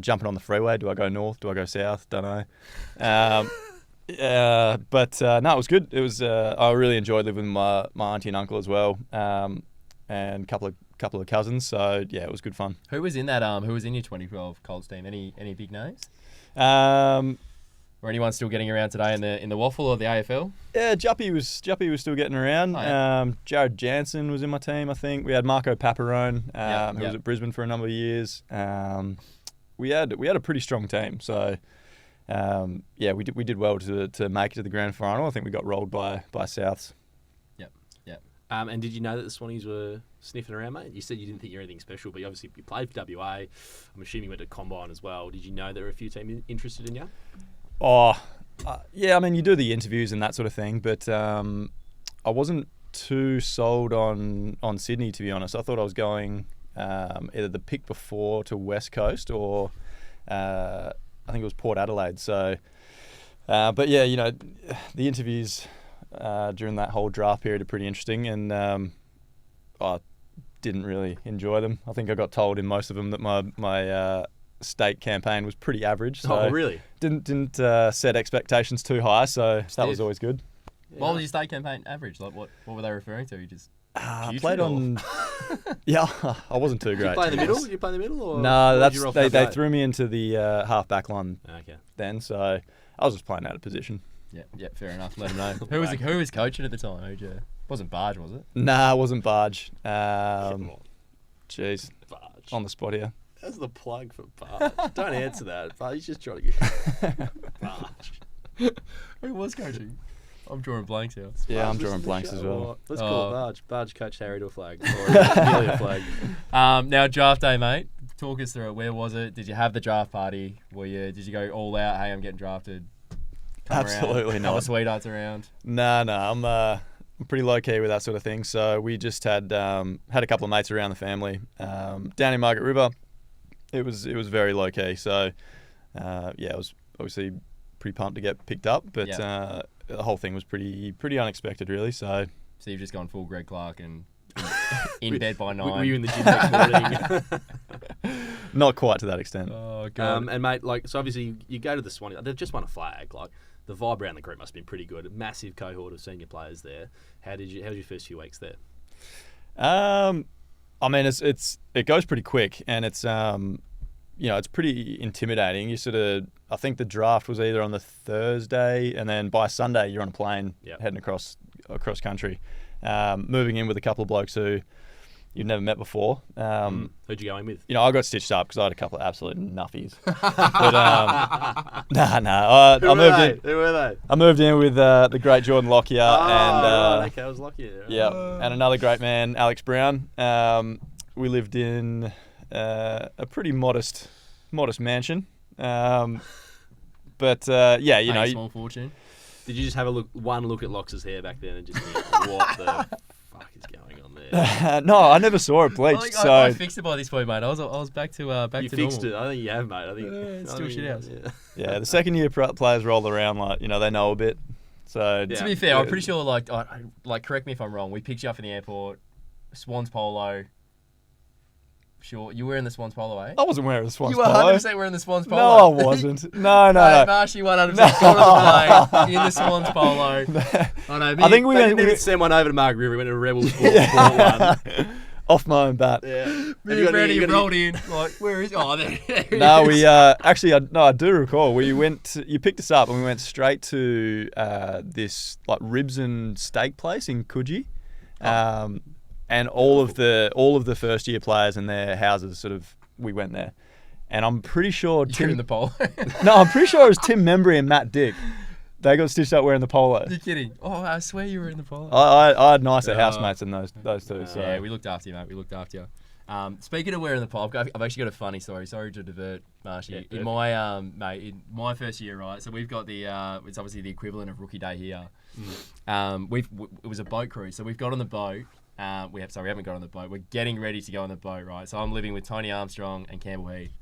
Speaker 6: jumping on the freeway. Do I go north? Do I go south? Don't know. But no, it was good. It was. I really enjoyed living with my auntie and uncle as well, and a couple of cousins. So yeah, it was good fun.
Speaker 1: Who was in that? Who was in your 2012 Colts team? Any big names? Or anyone still getting around today in the waffle or the AFL?
Speaker 6: Yeah, Juppy was still getting around.
Speaker 1: Oh, yeah.
Speaker 6: Jared Jansen was in my team, I think. We had Marco Paparone, who was at Brisbane for a number of years. We had a pretty strong team, so yeah, we did well to make it to the grand final. I think we got rolled by Souths.
Speaker 1: Yep.
Speaker 3: And did you know that the Swannies were sniffing around, mate? You said you didn't think you were anything special, but obviously you played for WA. I'm assuming you went to Combine as well. Did you know there were a few teams interested in you?
Speaker 6: Oh, yeah. I mean, you do the interviews and that sort of thing, but I wasn't too sold on Sydney, to be honest. I thought I was going either the pick before to West Coast or I think it was Port Adelaide. So, but yeah, you know, the interviews during that whole draft period are pretty interesting, and I didn't really enjoy them. I think I got told in most of them that my state campaign was pretty average. So
Speaker 3: Oh, really?
Speaker 6: Didn't set expectations too high, so that was always good.
Speaker 1: What was your state campaign average? Like, what were they referring to? You just
Speaker 6: I played on. Yeah, I wasn't too great.
Speaker 3: Did you play in the middle? Did you play in the middle? Or
Speaker 6: No,
Speaker 3: or did you roll
Speaker 6: they
Speaker 3: front row?
Speaker 6: threw me into the half back line
Speaker 3: Okay.
Speaker 6: then, so I was just playing out of position.
Speaker 1: Yeah, fair enough. Let them know. Who was coaching at the time? Wasn't Barge, was it?
Speaker 6: Nah, it wasn't Barge.
Speaker 3: Come on.
Speaker 6: Jeez,
Speaker 3: Barge.
Speaker 6: on the spot here.
Speaker 3: That's the plug for Barge. Don't answer that. Barge, he's just trying to get Barge.
Speaker 1: Who was coaching? I'm drawing blanks here.
Speaker 6: Yeah, I'm
Speaker 3: Barge,
Speaker 6: drawing
Speaker 3: listen to the
Speaker 6: blanks
Speaker 3: show.
Speaker 6: as well.
Speaker 3: Or let's call
Speaker 1: Oh.
Speaker 3: it Barge. Barge coached Harry to a flag. Or nearly a flag.
Speaker 1: Now draft day, mate. Talk us through it. Where was it? Did you have the draft party? Did you go all out? Hey, I'm getting drafted. Come
Speaker 6: Absolutely
Speaker 1: around,
Speaker 6: not.
Speaker 1: Couple of sweethearts around.
Speaker 6: Nah, pretty low key with that sort of thing. So we just had a couple of mates around the family down in Margaret River. It was very low key. So I was obviously pretty pumped to get picked up, but the whole thing was pretty unexpected, really. So
Speaker 1: you've just gone full Greg Clark and in bed by 9.
Speaker 3: Were you in the gym next morning?
Speaker 6: not quite to that extent.
Speaker 1: Oh god.
Speaker 3: And mate, like, so obviously you go to the Swanee. They've just won a flag. Like, the vibe around the group must have been pretty good. A massive cohort of senior players there. How was your first few weeks there?
Speaker 6: I mean, it goes pretty quick, and it's it's pretty intimidating. You sort of, I think the draft was either on the Thursday, and then by Sunday you're on a plane heading across country, moving in with a couple of blokes who you've never met before.
Speaker 3: Who'd you go in with?
Speaker 6: I got stitched up because I had a couple of absolute nuffies. But
Speaker 3: Who were they?
Speaker 6: I moved in with the great Jordan Lockyer
Speaker 3: Okay, I was lucky.
Speaker 6: and another great man, Alex Brown. We lived in a pretty modest mansion. But
Speaker 1: small fortune.
Speaker 3: Did you just have one look at Lox's hair back then and just think, what the fuck is going on there?
Speaker 6: no, I never saw it bleached.
Speaker 1: I fixed it by this point, mate. I was back to back
Speaker 3: You
Speaker 1: to
Speaker 3: fixed
Speaker 1: normal.
Speaker 3: it. I think you have, mate. I think
Speaker 1: it's still shit house.
Speaker 6: Yeah, the second year players roll around they know a bit. So
Speaker 1: To be fair, I'm pretty sure correct me if I'm wrong. We picked you up in the airport, Swans polo. Sure, you were in the Swans polo, eh?
Speaker 6: I wasn't wearing the Swans
Speaker 1: You were
Speaker 6: polo.
Speaker 1: 100% wearing the Swans polo.
Speaker 6: No, I wasn't. No.
Speaker 1: Marshy 100% got on the plane in the Swans polo.
Speaker 6: I think we
Speaker 3: didn't even send one over to Margaret River. We went to Rebel Sport one.
Speaker 6: Off my own bat.
Speaker 3: Yeah.
Speaker 1: Me and Brady rolled in. Like, where is? Oh, there.
Speaker 6: No, we actually. I do recall. You picked us up and we went straight to this like ribs and steak place in Coogee. And all of the first year players and their houses we went there. And I'm pretty sure
Speaker 1: You're in the polo.
Speaker 6: No, I'm pretty sure it was Tim Membry and Matt Dick. They got stitched up wearing the polo.
Speaker 1: You're kidding. Oh, I swear you were in the polo.
Speaker 6: I had nicer housemates than those two. So
Speaker 1: yeah, we looked after you, mate. We looked after you. Speaking of wearing the polo, I've actually got a funny story. Sorry to divert, Marshy. In my in my first year, right? So we've got the it's obviously the equivalent of rookie day here. It was a boat cruise, so we've got on the boat. We haven't got on the boat. We're getting ready to go on the boat, right? So I'm living with Tony Armstrong and Campbell Heath.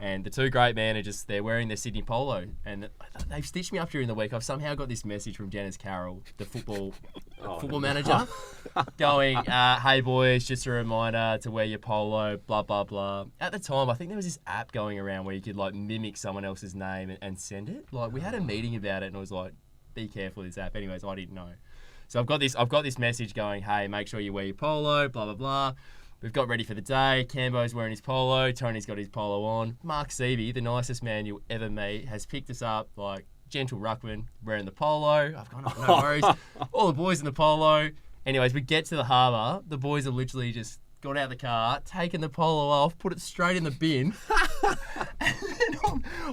Speaker 1: And the two great men they're wearing their Sydney polo. And they've stitched me up during the week. I've somehow got this message from Dennis Carroll, the football manager, going, hey boys, just a reminder to wear your polo, blah, blah, blah. At the time, I think there was this app going around where you could mimic someone else's name and send it. We had a meeting about it and it was like, be careful of this app. Anyways, I didn't know. So I've got this message going, hey, make sure you wear your polo, blah, blah, blah. We've got ready for the day. Cambo's wearing his polo. Tony's got his polo on. Mark Seavey, the nicest man you'll ever meet, has picked us up like gentle ruckman, wearing the polo. I've gone, no worries. All the boys in the polo. Anyways, we get to the harbour. The boys have literally just got out of the car, taken the polo off, put it straight in the bin. And then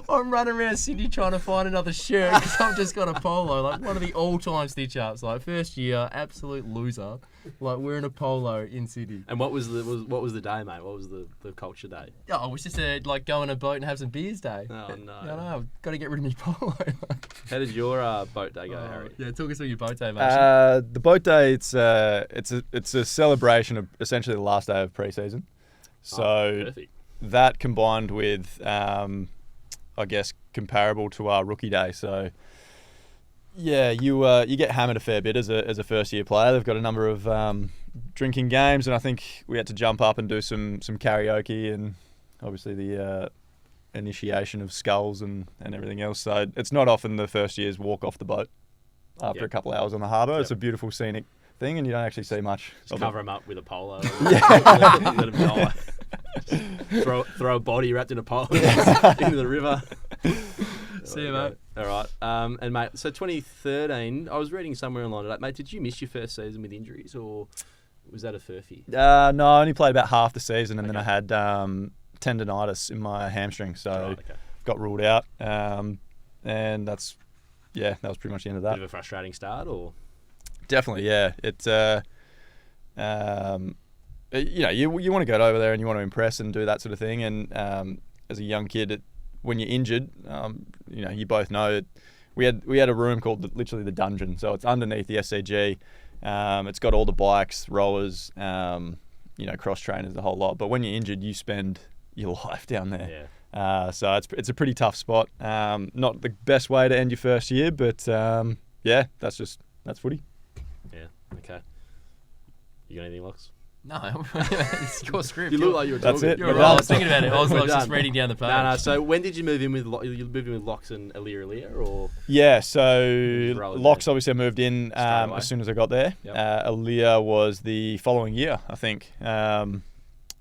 Speaker 1: I'm running around Sydney trying to find another shirt because I've just got a polo. Like one of the all-time stitch-ups. Like first year, absolute loser. Like wearing a polo in Sydney.
Speaker 3: And what was the day, mate? What was the culture day?
Speaker 1: Oh, it was just go on a boat and have some beers day.
Speaker 3: Oh no!
Speaker 1: I've got to get rid of my polo.
Speaker 3: How did your boat day go, Harry?
Speaker 1: Yeah, talk us through your boat day, mate.
Speaker 6: the boat day, it's a celebration of essentially the last day of pre-season. So
Speaker 3: Perfect.
Speaker 6: that combined with, I guess, comparable to our rookie day. So yeah, you get hammered a fair bit as a first year player. They've got a number of drinking games, and I think we had to jump up and do some karaoke and obviously the initiation of skulls and everything else. So it's not often the first years walk off the boat after a couple of hours on the harbour. It's a beautiful scenic thing, and you don't actually see much.
Speaker 3: Just cover him up with a polo. Let him die. Throw a body wrapped in a polo into the river.
Speaker 1: See you, mate.
Speaker 3: All right. And, mate, so 2013, I was reading somewhere online today. Mate, did you miss your first season with injuries, or was that a furphy?
Speaker 6: No, I only played about half the season, and then I had tendonitis in my hamstring, so got ruled out. And that was pretty much the end of that.
Speaker 3: Bit of a frustrating start, or?
Speaker 6: Definitely, yeah. It's you want to go over there and you want to impress and do that sort of thing. And as a young kid, when you're injured, you both know we had a room called literally the dungeon. So it's underneath the SCG. It's got all the bikes, rowers, cross trainers, the whole lot. But when you're injured, you spend your life down there.
Speaker 3: Yeah.
Speaker 6: So it's a pretty tough spot. Not the best way to end your first year, but that's footy.
Speaker 3: Yeah. Okay. You got anything, Locks?
Speaker 1: No, it's your script.
Speaker 3: You look like you were
Speaker 6: That's
Speaker 3: talking.
Speaker 6: it.
Speaker 1: You're
Speaker 6: We're
Speaker 1: right. I
Speaker 6: done.
Speaker 1: was thinking about it. I was
Speaker 3: We're
Speaker 1: like, just
Speaker 3: done.
Speaker 1: reading down the page.
Speaker 3: No. So when did you move in with you moved in with Locks and Aaliyah, or?
Speaker 6: Yeah, so
Speaker 3: Roll
Speaker 6: Locks
Speaker 3: there.
Speaker 6: obviously I moved in
Speaker 3: away.
Speaker 6: as soon as I got there.
Speaker 3: Yep.
Speaker 6: Aaliyah was the following year, I think. And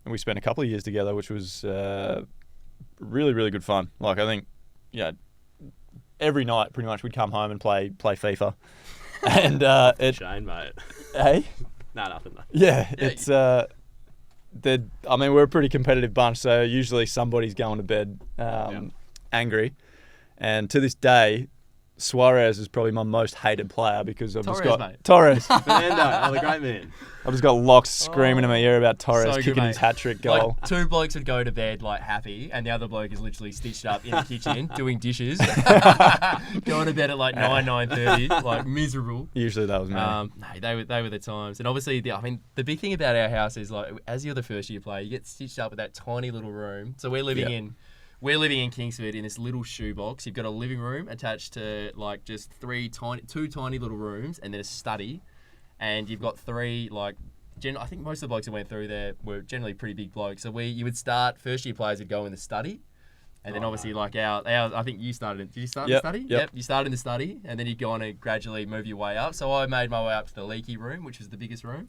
Speaker 6: we spent a couple of years together, which was really, really good fun. Like, I think, every night pretty much we'd come home and play FIFA. And
Speaker 3: Shane, mate.
Speaker 6: hey?
Speaker 3: No, nothing. Mate.
Speaker 6: Yeah, it's we're a pretty competitive bunch, so usually somebody's going to bed angry. And to this day, Suarez is probably my most hated player because I've just
Speaker 1: Torres,
Speaker 6: got
Speaker 1: mate.
Speaker 6: Torres.
Speaker 3: Fernando, the great man.
Speaker 6: I've just got Locks screaming in my ear about Torres
Speaker 1: So good,
Speaker 6: kicking
Speaker 1: mate.
Speaker 6: his hat-trick goal.
Speaker 1: Like, two blokes would go to bed like happy, and the other bloke is literally stitched up in the kitchen doing dishes, going to bed at like 9:30, like miserable.
Speaker 6: Usually that was me.
Speaker 1: No, they were the times, and obviously, the big thing about our house is like, as you're the first year player, you get stitched up with that tiny little room. So we're living in Kingsford in this little shoebox. You've got a living room attached to like just two tiny little rooms, and then a study, and you've got three like. I think most of the blokes that went through there were generally pretty big blokes. So you would start, first year players would go in the study. And then obviously like our I think you started, did you start in the study?
Speaker 6: Yep.
Speaker 1: You started in the study and then you'd go on and gradually move your way up. So I made my way up to the leaky room, which was the biggest room.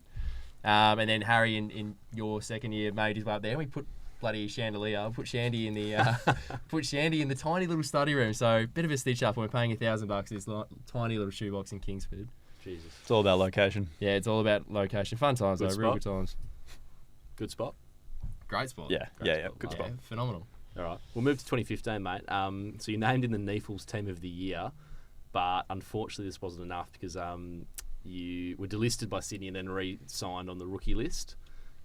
Speaker 1: And then Harry in your second year made his way up there. We put bloody chandelier, put Shandy in the tiny little study room. So bit of a stitch up when we're paying $1,000 this tiny little shoebox in Kingsford.
Speaker 3: Jesus.
Speaker 6: It's all about location.
Speaker 1: Yeah, it's all about location. Fun times though, real
Speaker 3: spot.
Speaker 1: good times.
Speaker 3: Good spot.
Speaker 1: Great spot.
Speaker 6: Yeah, good spot.
Speaker 1: Phenomenal.
Speaker 3: All right. We'll move to 2015, mate. So you named in the Neefles Team of the Year, but unfortunately this wasn't enough because you were delisted by Sydney and then re-signed on the rookie list.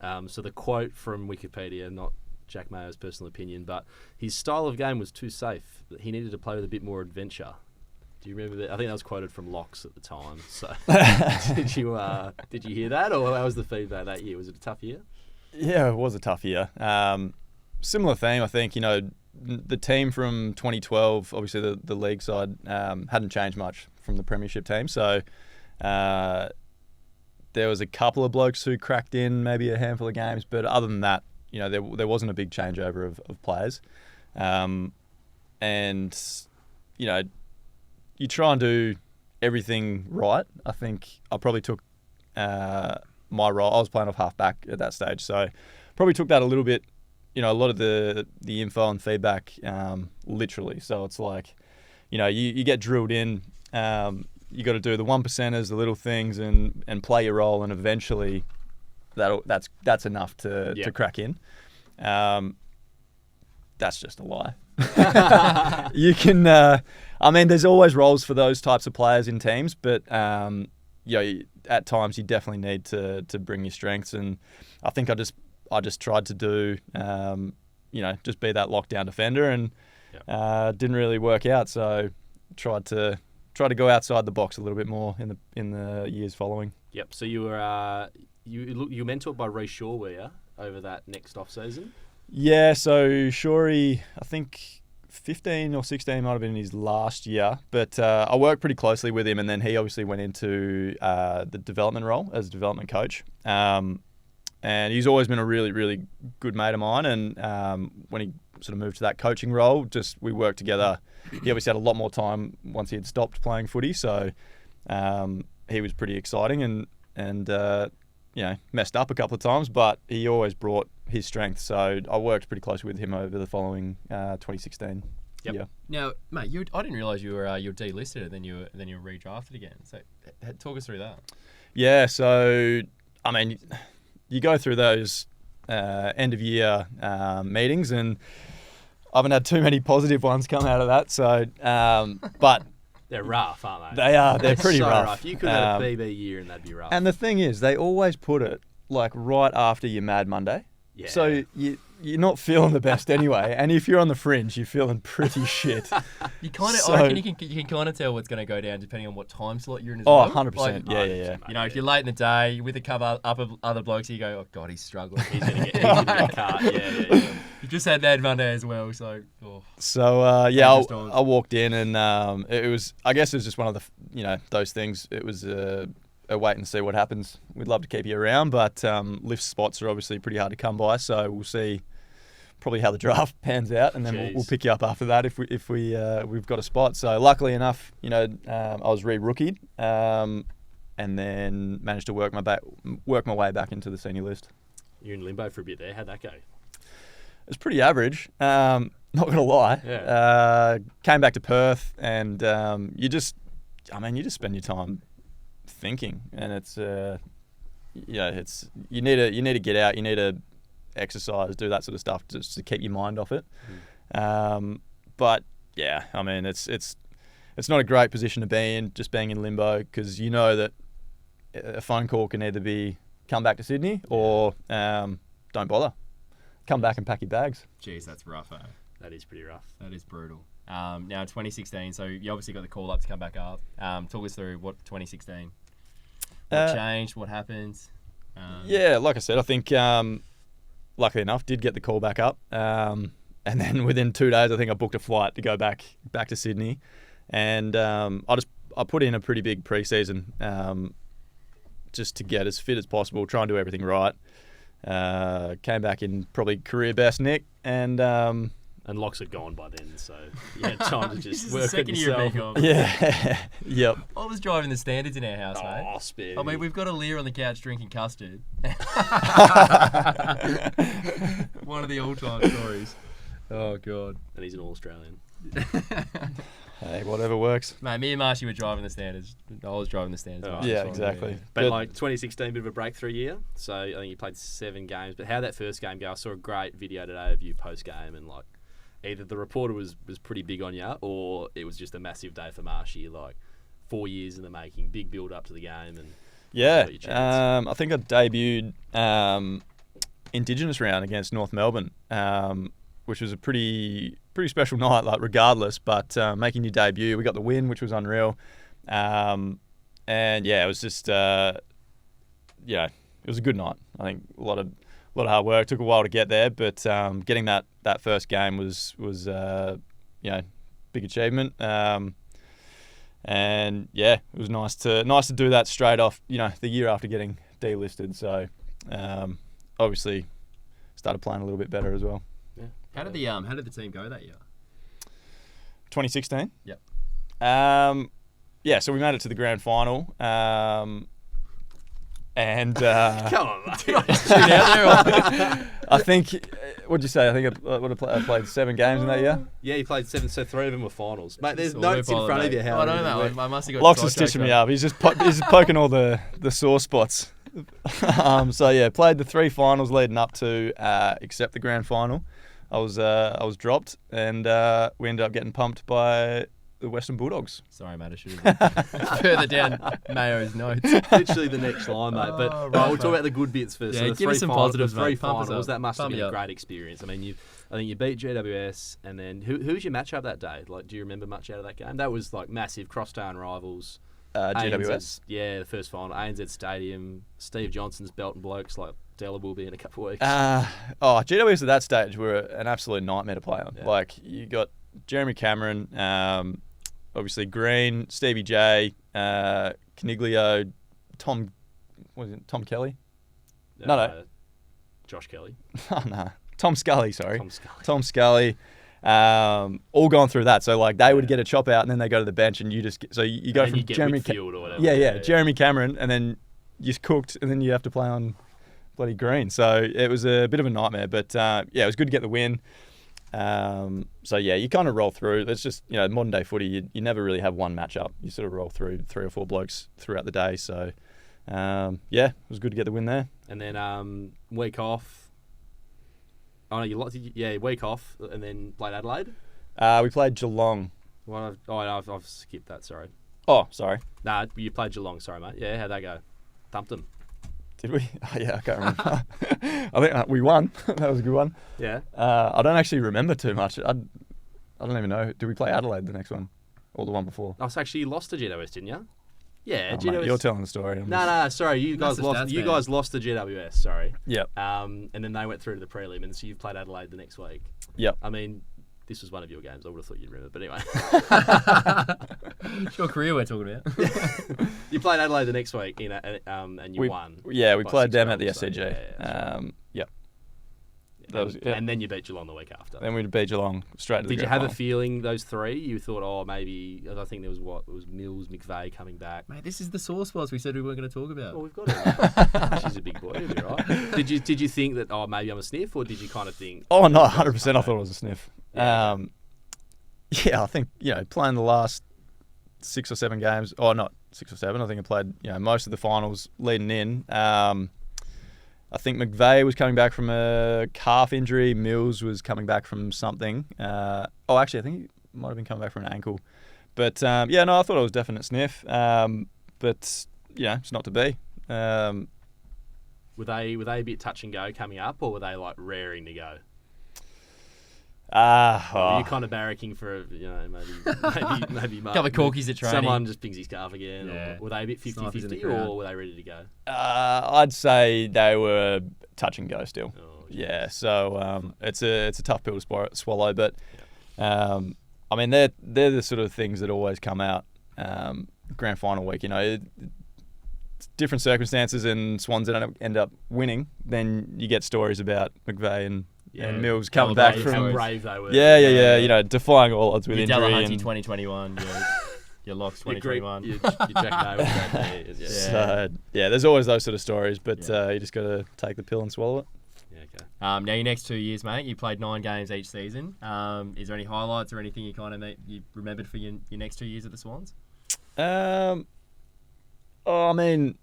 Speaker 3: So the quote from Wikipedia, not Jack Mayo's personal opinion, but his style of game was too safe. He needed to play with a bit more adventure. Do you remember that? I think that was quoted from Locks at the time. So did you hear that, or how was the feedback that year? Was it a tough year?
Speaker 6: Yeah, it was a tough year. Similar theme, I think. The team from 2012, obviously the league side hadn't changed much from the premiership team. So there was a couple of blokes who cracked in, maybe a handful of games, but other than that, there wasn't a big changeover of players. You try and do everything right. I think I probably took my role. I was playing off half back at that stage, so probably took that a little bit. A lot of the info and feedback literally. So it's like, you get drilled in. You got to do the 1%ers, the little things, and play your role, and eventually that's enough to crack in. That's just a lie. You can. There's always roles for those types of players in teams, but at times you definitely need to bring your strengths, and I think I just tried to do, just be that lockdown defender, and didn't really work out. So tried to go outside the box a little bit more in the years following.
Speaker 3: Yep. So you were you were mentored by Ray Shaw, were you, over that next off season?
Speaker 6: Yeah. So Shorey, I think 15 or 16 might have been his last year, but I worked pretty closely with him, and then he obviously went into the development role as a development coach. And he's always been a really, really good mate of mine. And when he sort of moved to that coaching role, we worked together. He obviously had a lot more time once he had stopped playing footy, so he was pretty exciting and messed up a couple of times, but he always brought his strength. So I worked pretty closely with him over the following 2016 year.
Speaker 1: Now, mate, I didn't realise you were delisted and then you were redrafted again. So talk us through that.
Speaker 6: Yeah, so you go through those end of year meetings, and I haven't had too many positive ones come out of that. So, but
Speaker 3: They're rough, aren't they?
Speaker 6: they are. They're pretty
Speaker 3: so
Speaker 6: rough.
Speaker 3: You could have a BB year and that'd be rough.
Speaker 6: And the thing is, they always put it like right after your Mad Monday.
Speaker 3: Yeah.
Speaker 6: So you're not feeling the best anyway. And if you're on the fringe, you're feeling pretty shit.
Speaker 1: You kind of,
Speaker 6: So-
Speaker 1: I reckon you can kind of tell what's going to go down depending on what time slot you're in as
Speaker 6: Oh,
Speaker 1: well.
Speaker 6: 100%.
Speaker 1: Like,
Speaker 6: Yeah.
Speaker 1: you know, if you're late in the day, you're with a couple up of other blokes, you go, oh God, he's struggling.
Speaker 7: He's going to get cut. Yeah.
Speaker 1: You just had that Monday as well, so. Oh.
Speaker 6: So
Speaker 1: Dangerous times.
Speaker 6: I walked in and it was, I guess it was just one of the, those things. It was a wait and see what happens. We'd love to keep you around, but lift spots are obviously pretty hard to come by. So we'll see probably how the draft pans out, and then we'll pick you up after that if we've got a spot. So luckily enough, I was re-rookied, and then managed to work my way back into the senior list.
Speaker 7: You're in limbo for a bit there. How'd that go?
Speaker 6: It's pretty average. Not gonna lie.
Speaker 7: Yeah.
Speaker 6: Came back to Perth, and you just spend your time thinking, and it's you need to get out, you need to exercise, do that sort of stuff just to keep your mind off it. But yeah, I mean it's not a great position to be in, just being in limbo, because you know that a phone call can either be come back to Sydney or don't bother, come back and pack your bags.
Speaker 1: Jeez, that's rough, eh?
Speaker 7: That is pretty rough.
Speaker 1: That is brutal. Now, 2016, so you obviously got the call up to come back up. Talk us through what 2016. What changed? What happened?
Speaker 6: Yeah, like I said, I think luckily enough did get the call back up, and then within 2 days I think I booked a flight to go back to Sydney, and I put in a pretty big pre-season just to get as fit as possible, try and do everything right. Came back in probably career best nick,
Speaker 7: And locks had gone by then, so you had time to
Speaker 1: This
Speaker 7: just
Speaker 1: is the
Speaker 7: work it
Speaker 1: second year
Speaker 7: yourself.
Speaker 1: being on.
Speaker 6: yeah, yep.
Speaker 1: I was driving the standards in our house, mate.
Speaker 7: Oh, spare
Speaker 1: I mean,
Speaker 7: me.
Speaker 1: we've got a Lear on the couch drinking custard. One of the all-time stories. Oh, God.
Speaker 7: And he's an All-Australian.
Speaker 6: Hey, whatever works.
Speaker 1: Mate, me and Marshy were driving the standards. I was driving the standards.
Speaker 7: Oh,
Speaker 1: Marshy
Speaker 6: Yeah,
Speaker 1: was
Speaker 6: exactly.
Speaker 7: But
Speaker 6: Good.
Speaker 7: like 2016, bit of a breakthrough year. So I think you played 7 games. But how that first game go? I saw a great video today of you post game, and like either the reporter was pretty big on you, or it was just a massive day for Marshy. Like 4 years in the making, big build up to the game, and
Speaker 6: Yeah,
Speaker 7: got your chance.
Speaker 6: I think I debuted Indigenous round against North Melbourne, which was a pretty special night, like regardless. But making your debut, we got the win, which was unreal. And yeah, it was just it was a good night. I think a lot of hard work. Took a while to get there, but getting that first game was big achievement. And yeah, it was nice to do that straight off, the year after getting delisted. So obviously started playing a little bit better as well.
Speaker 1: How did the team go that year?
Speaker 6: 2016?
Speaker 1: Yep.
Speaker 6: Yeah, so we made it to the grand final. And
Speaker 7: come on, mate.
Speaker 6: I think, what'd you say? I think I played 7 games in that year.
Speaker 7: Yeah, you played 7, so 3 of them were finals. Mate, there's
Speaker 1: It's a
Speaker 7: notes in
Speaker 1: loophole,
Speaker 7: front of
Speaker 1: mate.
Speaker 7: you. How
Speaker 1: I don't
Speaker 7: many
Speaker 1: know.
Speaker 7: went.
Speaker 1: I must have got
Speaker 6: Locks is
Speaker 1: sidetracked,
Speaker 6: stitching me
Speaker 1: mate.
Speaker 6: up. He's just poking all the sore spots. So yeah, played the 3 finals leading up to except the grand final. I was dropped, and we ended up getting pumped by the Western Bulldogs.
Speaker 1: Sorry, mate. I should have been further down Mayo's notes.
Speaker 7: Literally the next line, mate. But
Speaker 1: Oh,
Speaker 7: we'll
Speaker 1: right,
Speaker 7: talk
Speaker 1: mate.
Speaker 7: about the good bits first.
Speaker 1: Yeah,
Speaker 7: so the
Speaker 1: give us some positives,
Speaker 7: the 3
Speaker 1: mate. Pump us
Speaker 7: finals,
Speaker 1: up.
Speaker 7: that must have
Speaker 1: Pump
Speaker 7: been
Speaker 1: me
Speaker 7: a
Speaker 1: up.
Speaker 7: great experience. I mean, I think you beat GWS, and then who was your matchup that day? Like, do you remember much out of that game? That was like massive crosstown rivals.
Speaker 6: GWS.
Speaker 7: ANZ, yeah, the first final, ANZ Stadium. Steve Johnson's belting blokes like Della will be in a couple of weeks.
Speaker 6: GWS at that stage were an absolute nightmare to play on.
Speaker 7: Yeah.
Speaker 6: Like, you got Jeremy Cameron, obviously Green, Stevie J, Caniglio, Tom Kelly? No.
Speaker 7: Josh Kelly.
Speaker 6: Oh, no. Tom Scully, sorry.
Speaker 7: Tom Scully.
Speaker 6: Tom Scully. All gone through that. So, like, they would get a chop out, and then they go to the bench, and you just... So, you go
Speaker 7: And
Speaker 6: from
Speaker 7: you get
Speaker 6: Jeremy...
Speaker 7: Whitfield or whatever.
Speaker 6: Yeah, Jeremy Cameron, and then you're cooked, and then you have to play on bloody Green. So it was a bit of a nightmare, but yeah, it was good to get the win. So yeah, you kind of roll through. It's just, modern day footy, you never really have one matchup. You sort of roll through 3 or 4 blokes throughout the day. So yeah, it was good to get the win there.
Speaker 7: And then week off. Oh no, week off, and then played Adelaide.
Speaker 6: We played Geelong.
Speaker 7: I've skipped that. Sorry.
Speaker 6: Oh, sorry.
Speaker 7: Nah, you played Geelong. Sorry, mate. Yeah, how'd that go? Thumped them.
Speaker 6: Did we? Oh, yeah, I can't remember. I think we won. That was a good one.
Speaker 7: Yeah.
Speaker 6: I don't actually remember too much. I don't even know. Did we play Adelaide the next one? Or the one before?
Speaker 7: Oh, so actually you lost to GWS, didn't you? Yeah,
Speaker 6: Oh, mate, you're telling the story.
Speaker 7: No, sorry. You guys
Speaker 1: Massive
Speaker 7: lost.
Speaker 1: stats,
Speaker 7: You
Speaker 1: man.
Speaker 7: guys lost to GWS. Sorry.
Speaker 6: Yep.
Speaker 7: And then they went through to the prelim, and so you've played Adelaide the next week.
Speaker 6: Yep.
Speaker 7: I mean, this was one of your games. I would have thought you'd remember, but anyway.
Speaker 1: It's your career we're talking about.
Speaker 7: You played Adelaide the next week, and you won.
Speaker 6: Yeah, we
Speaker 7: by
Speaker 6: played
Speaker 7: 6
Speaker 6: them at the
Speaker 7: goals, so
Speaker 6: SCG.
Speaker 7: yeah, that's right.
Speaker 6: Yep. That was, yeah.
Speaker 7: And then you beat Geelong the week after.
Speaker 6: Then we beat Geelong straight to the
Speaker 7: Did you
Speaker 6: grand
Speaker 7: have a
Speaker 6: final.
Speaker 7: feeling those three? You thought, oh, maybe I think there was it was Mills, McVeigh coming back.
Speaker 1: Mate, this is the sore spots we said we weren't going to talk about.
Speaker 7: Well, we've got it. She's a big boy, it'll be right. Did you think that maybe I'm a sniff, or did you kind of think?
Speaker 6: Oh, no, 100%. I thought it was a sniff.
Speaker 7: Yeah,
Speaker 6: Yeah, I think, playing the last 6 or 7 games, or not 6 or 7, I think I played, most of the finals leading in. I think McVeigh was coming back from a calf injury. Mills was coming back from something. Actually, I think he might have been coming back from an ankle. But, I thought it was a definite sniff. But, it's not to be.
Speaker 7: Were they a bit touch and go coming up, or were they like raring to go? Were you kind of barracking for maybe
Speaker 1: Couple of corkies at training.
Speaker 7: someone just pings his calf again?
Speaker 1: Yeah.
Speaker 7: Or were they a bit
Speaker 1: Snipers in the
Speaker 7: 50-50,
Speaker 1: crowd.
Speaker 7: or were they ready to go?
Speaker 6: I'd say they were touch and go still.
Speaker 7: Oh,
Speaker 6: Yeah, so it's a tough pill to swallow, but I mean they're the sort of things that always come out grand final week. Different circumstances, and Swans end up winning. Then you get stories about McVeigh and Mills coming back
Speaker 1: brave,
Speaker 6: from
Speaker 7: How brave they were.
Speaker 6: yeah, defying all odds with
Speaker 1: Your
Speaker 6: injury.
Speaker 1: Delahunty
Speaker 6: And
Speaker 1: 2021, your Locks
Speaker 7: Your Greek-
Speaker 1: 2021.
Speaker 7: your Jack Mayo was that day, yeah.
Speaker 6: so, there's always those sort of stories, but you just got to take the pill and swallow it.
Speaker 7: Yeah, okay.
Speaker 1: Now your next 2 years, mate, you played 9 games each season. Is there any highlights or anything you kind of you remembered for your next 2 years at the Swans?
Speaker 6: I mean,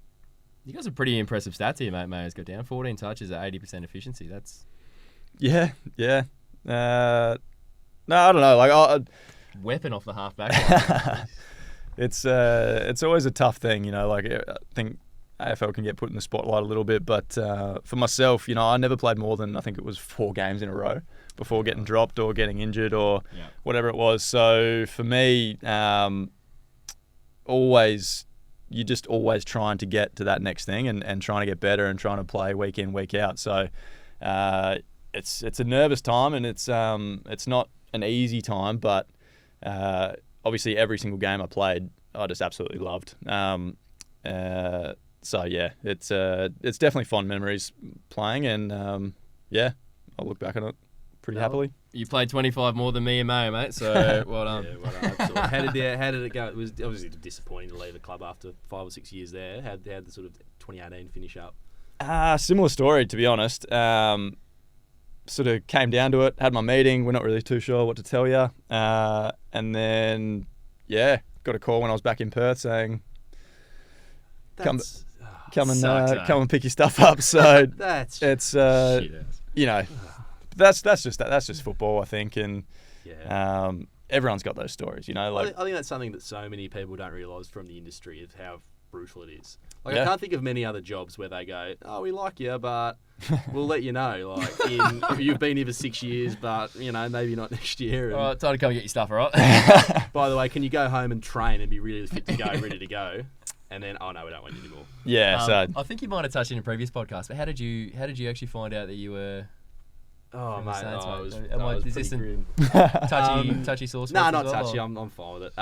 Speaker 1: You got some pretty impressive stats here, mate. Mayo's got down 14 touches at 80% efficiency. That's
Speaker 6: yeah. No, I don't know. Like,
Speaker 1: weapon off the halfback.
Speaker 6: it's always a tough thing, Like, I think AFL can get put in the spotlight a little bit, but for myself, I never played more than, I think it was 4 games in a row before getting dropped or getting injured or whatever it was. So for me, you're just always trying to get to that next thing and trying to get better and trying to play week in, week out. So it's a nervous time, and it's not an easy time, but obviously every single game I played, I just absolutely loved. So yeah, it's definitely fond memories playing, and I'll look back on it pretty happily.
Speaker 1: You played 25 more than me and Mayo, mate, so well done.
Speaker 7: Yeah, well, absolutely. How did it go? It was obviously disappointing to leave the club after 5 or 6 years there. How'd the sort of 2018 finish up?
Speaker 6: Similar story, to be honest. Sort of came down to it, had my meeting, we're not really too sure what to tell you. And then, got a call when I was back in Perth saying, come and pick your stuff up. So
Speaker 7: That's
Speaker 6: it's,
Speaker 1: Shit,
Speaker 6: that's just football, I think. And everyone's got those stories,
Speaker 7: I think that's something that so many people don't realise from the industry is how brutal it is. Like,
Speaker 6: Yeah.
Speaker 7: I can't think of many other jobs where they go, "Oh, we like you, but we'll let you know." Like, you've been here for 6 years, but maybe not next year. And,
Speaker 1: All right, time to come get your stuff, all right?
Speaker 7: by the way, can you go home and train and be really fit to go, ready to go? And then, oh no, we don't want you anymore.
Speaker 6: Yeah, so
Speaker 1: I think you might have touched in a previous podcast, but how did you actually find out that you were
Speaker 7: Oh,
Speaker 1: from the
Speaker 7: mate,
Speaker 1: Saints, mate?
Speaker 7: it was,
Speaker 1: Am I-
Speaker 7: it was
Speaker 1: is
Speaker 7: pretty
Speaker 1: this an-
Speaker 7: grim.
Speaker 1: touchy sauce?
Speaker 7: No,
Speaker 1: for us
Speaker 7: not
Speaker 1: as well,
Speaker 7: touchy.
Speaker 1: or-
Speaker 7: I'm fine with it.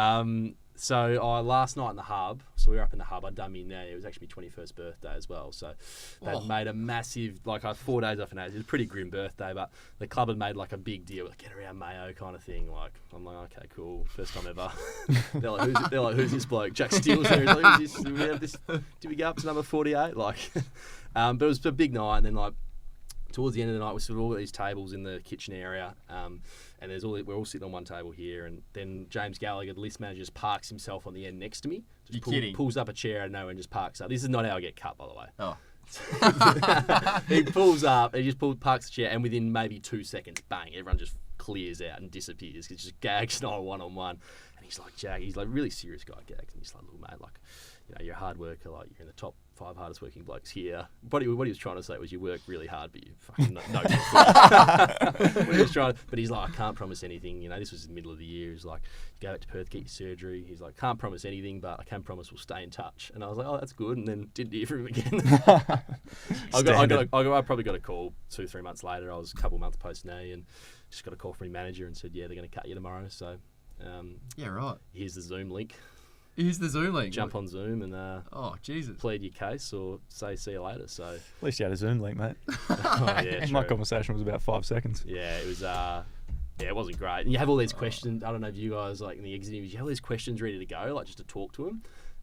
Speaker 7: So last night in the hub, so we were up in the hub. I'd done me there. It was actually my 21st birthday as well. So they'd made a massive, I had 4 days off, and it was a pretty grim birthday. But the club had made like a big deal, like get around Mayo kind of thing. Like, I'm like, okay, cool, first time ever. They're like, who's this bloke? Jack Steele's there. He's like, who's this? Do we have this? Did we go up to number 48? Like, but it was a big night, and then towards the end of the night, we sort of all got these tables in the kitchen area, and we're all sitting on one table here, and then James Gallagher, the list manager, just parks himself on the end next to me.
Speaker 1: You're kidding.
Speaker 7: Pulls up a chair out of nowhere and just parks up. This is not how I get cut, by the way.
Speaker 1: Oh.
Speaker 7: He pulls up, and he just parks the chair, and within maybe 2 seconds, bang, everyone just clears out and disappears. It's just gag style one-on-one. And he's like, Jack, he's like really serious guy, Gags, and he's like, look, mate, like, you're a hard worker, like you're in the top 5 hardest working blokes here. What he was trying to say was you work really hard, but you fucking no. What he was trying to, but he's like, I can't promise anything. This was in the middle of the year. He's like, go back to Perth, get your surgery. He's like, can't promise anything, but I can promise we'll stay in touch. And I was like, oh, that's good. And then didn't hear from him again. I probably got a call 2-3 months later. I was a couple months post knee and just got a call from my manager and said, yeah, they're going to cut you tomorrow. So
Speaker 1: Yeah, right.
Speaker 7: here's the Zoom link.
Speaker 1: Here's the Zoom link.
Speaker 7: Jump on Zoom and
Speaker 1: Oh, Jesus.
Speaker 7: plead your case or say see you later. So
Speaker 6: At least you had a Zoom link, mate.
Speaker 7: yeah,
Speaker 6: My
Speaker 7: true.
Speaker 6: conversation was about 5 seconds.
Speaker 7: Yeah, it was. It wasn't great. And you have all these questions. I don't know if you guys like in the exit interviews. You have all these questions ready to go, like just to talk to them.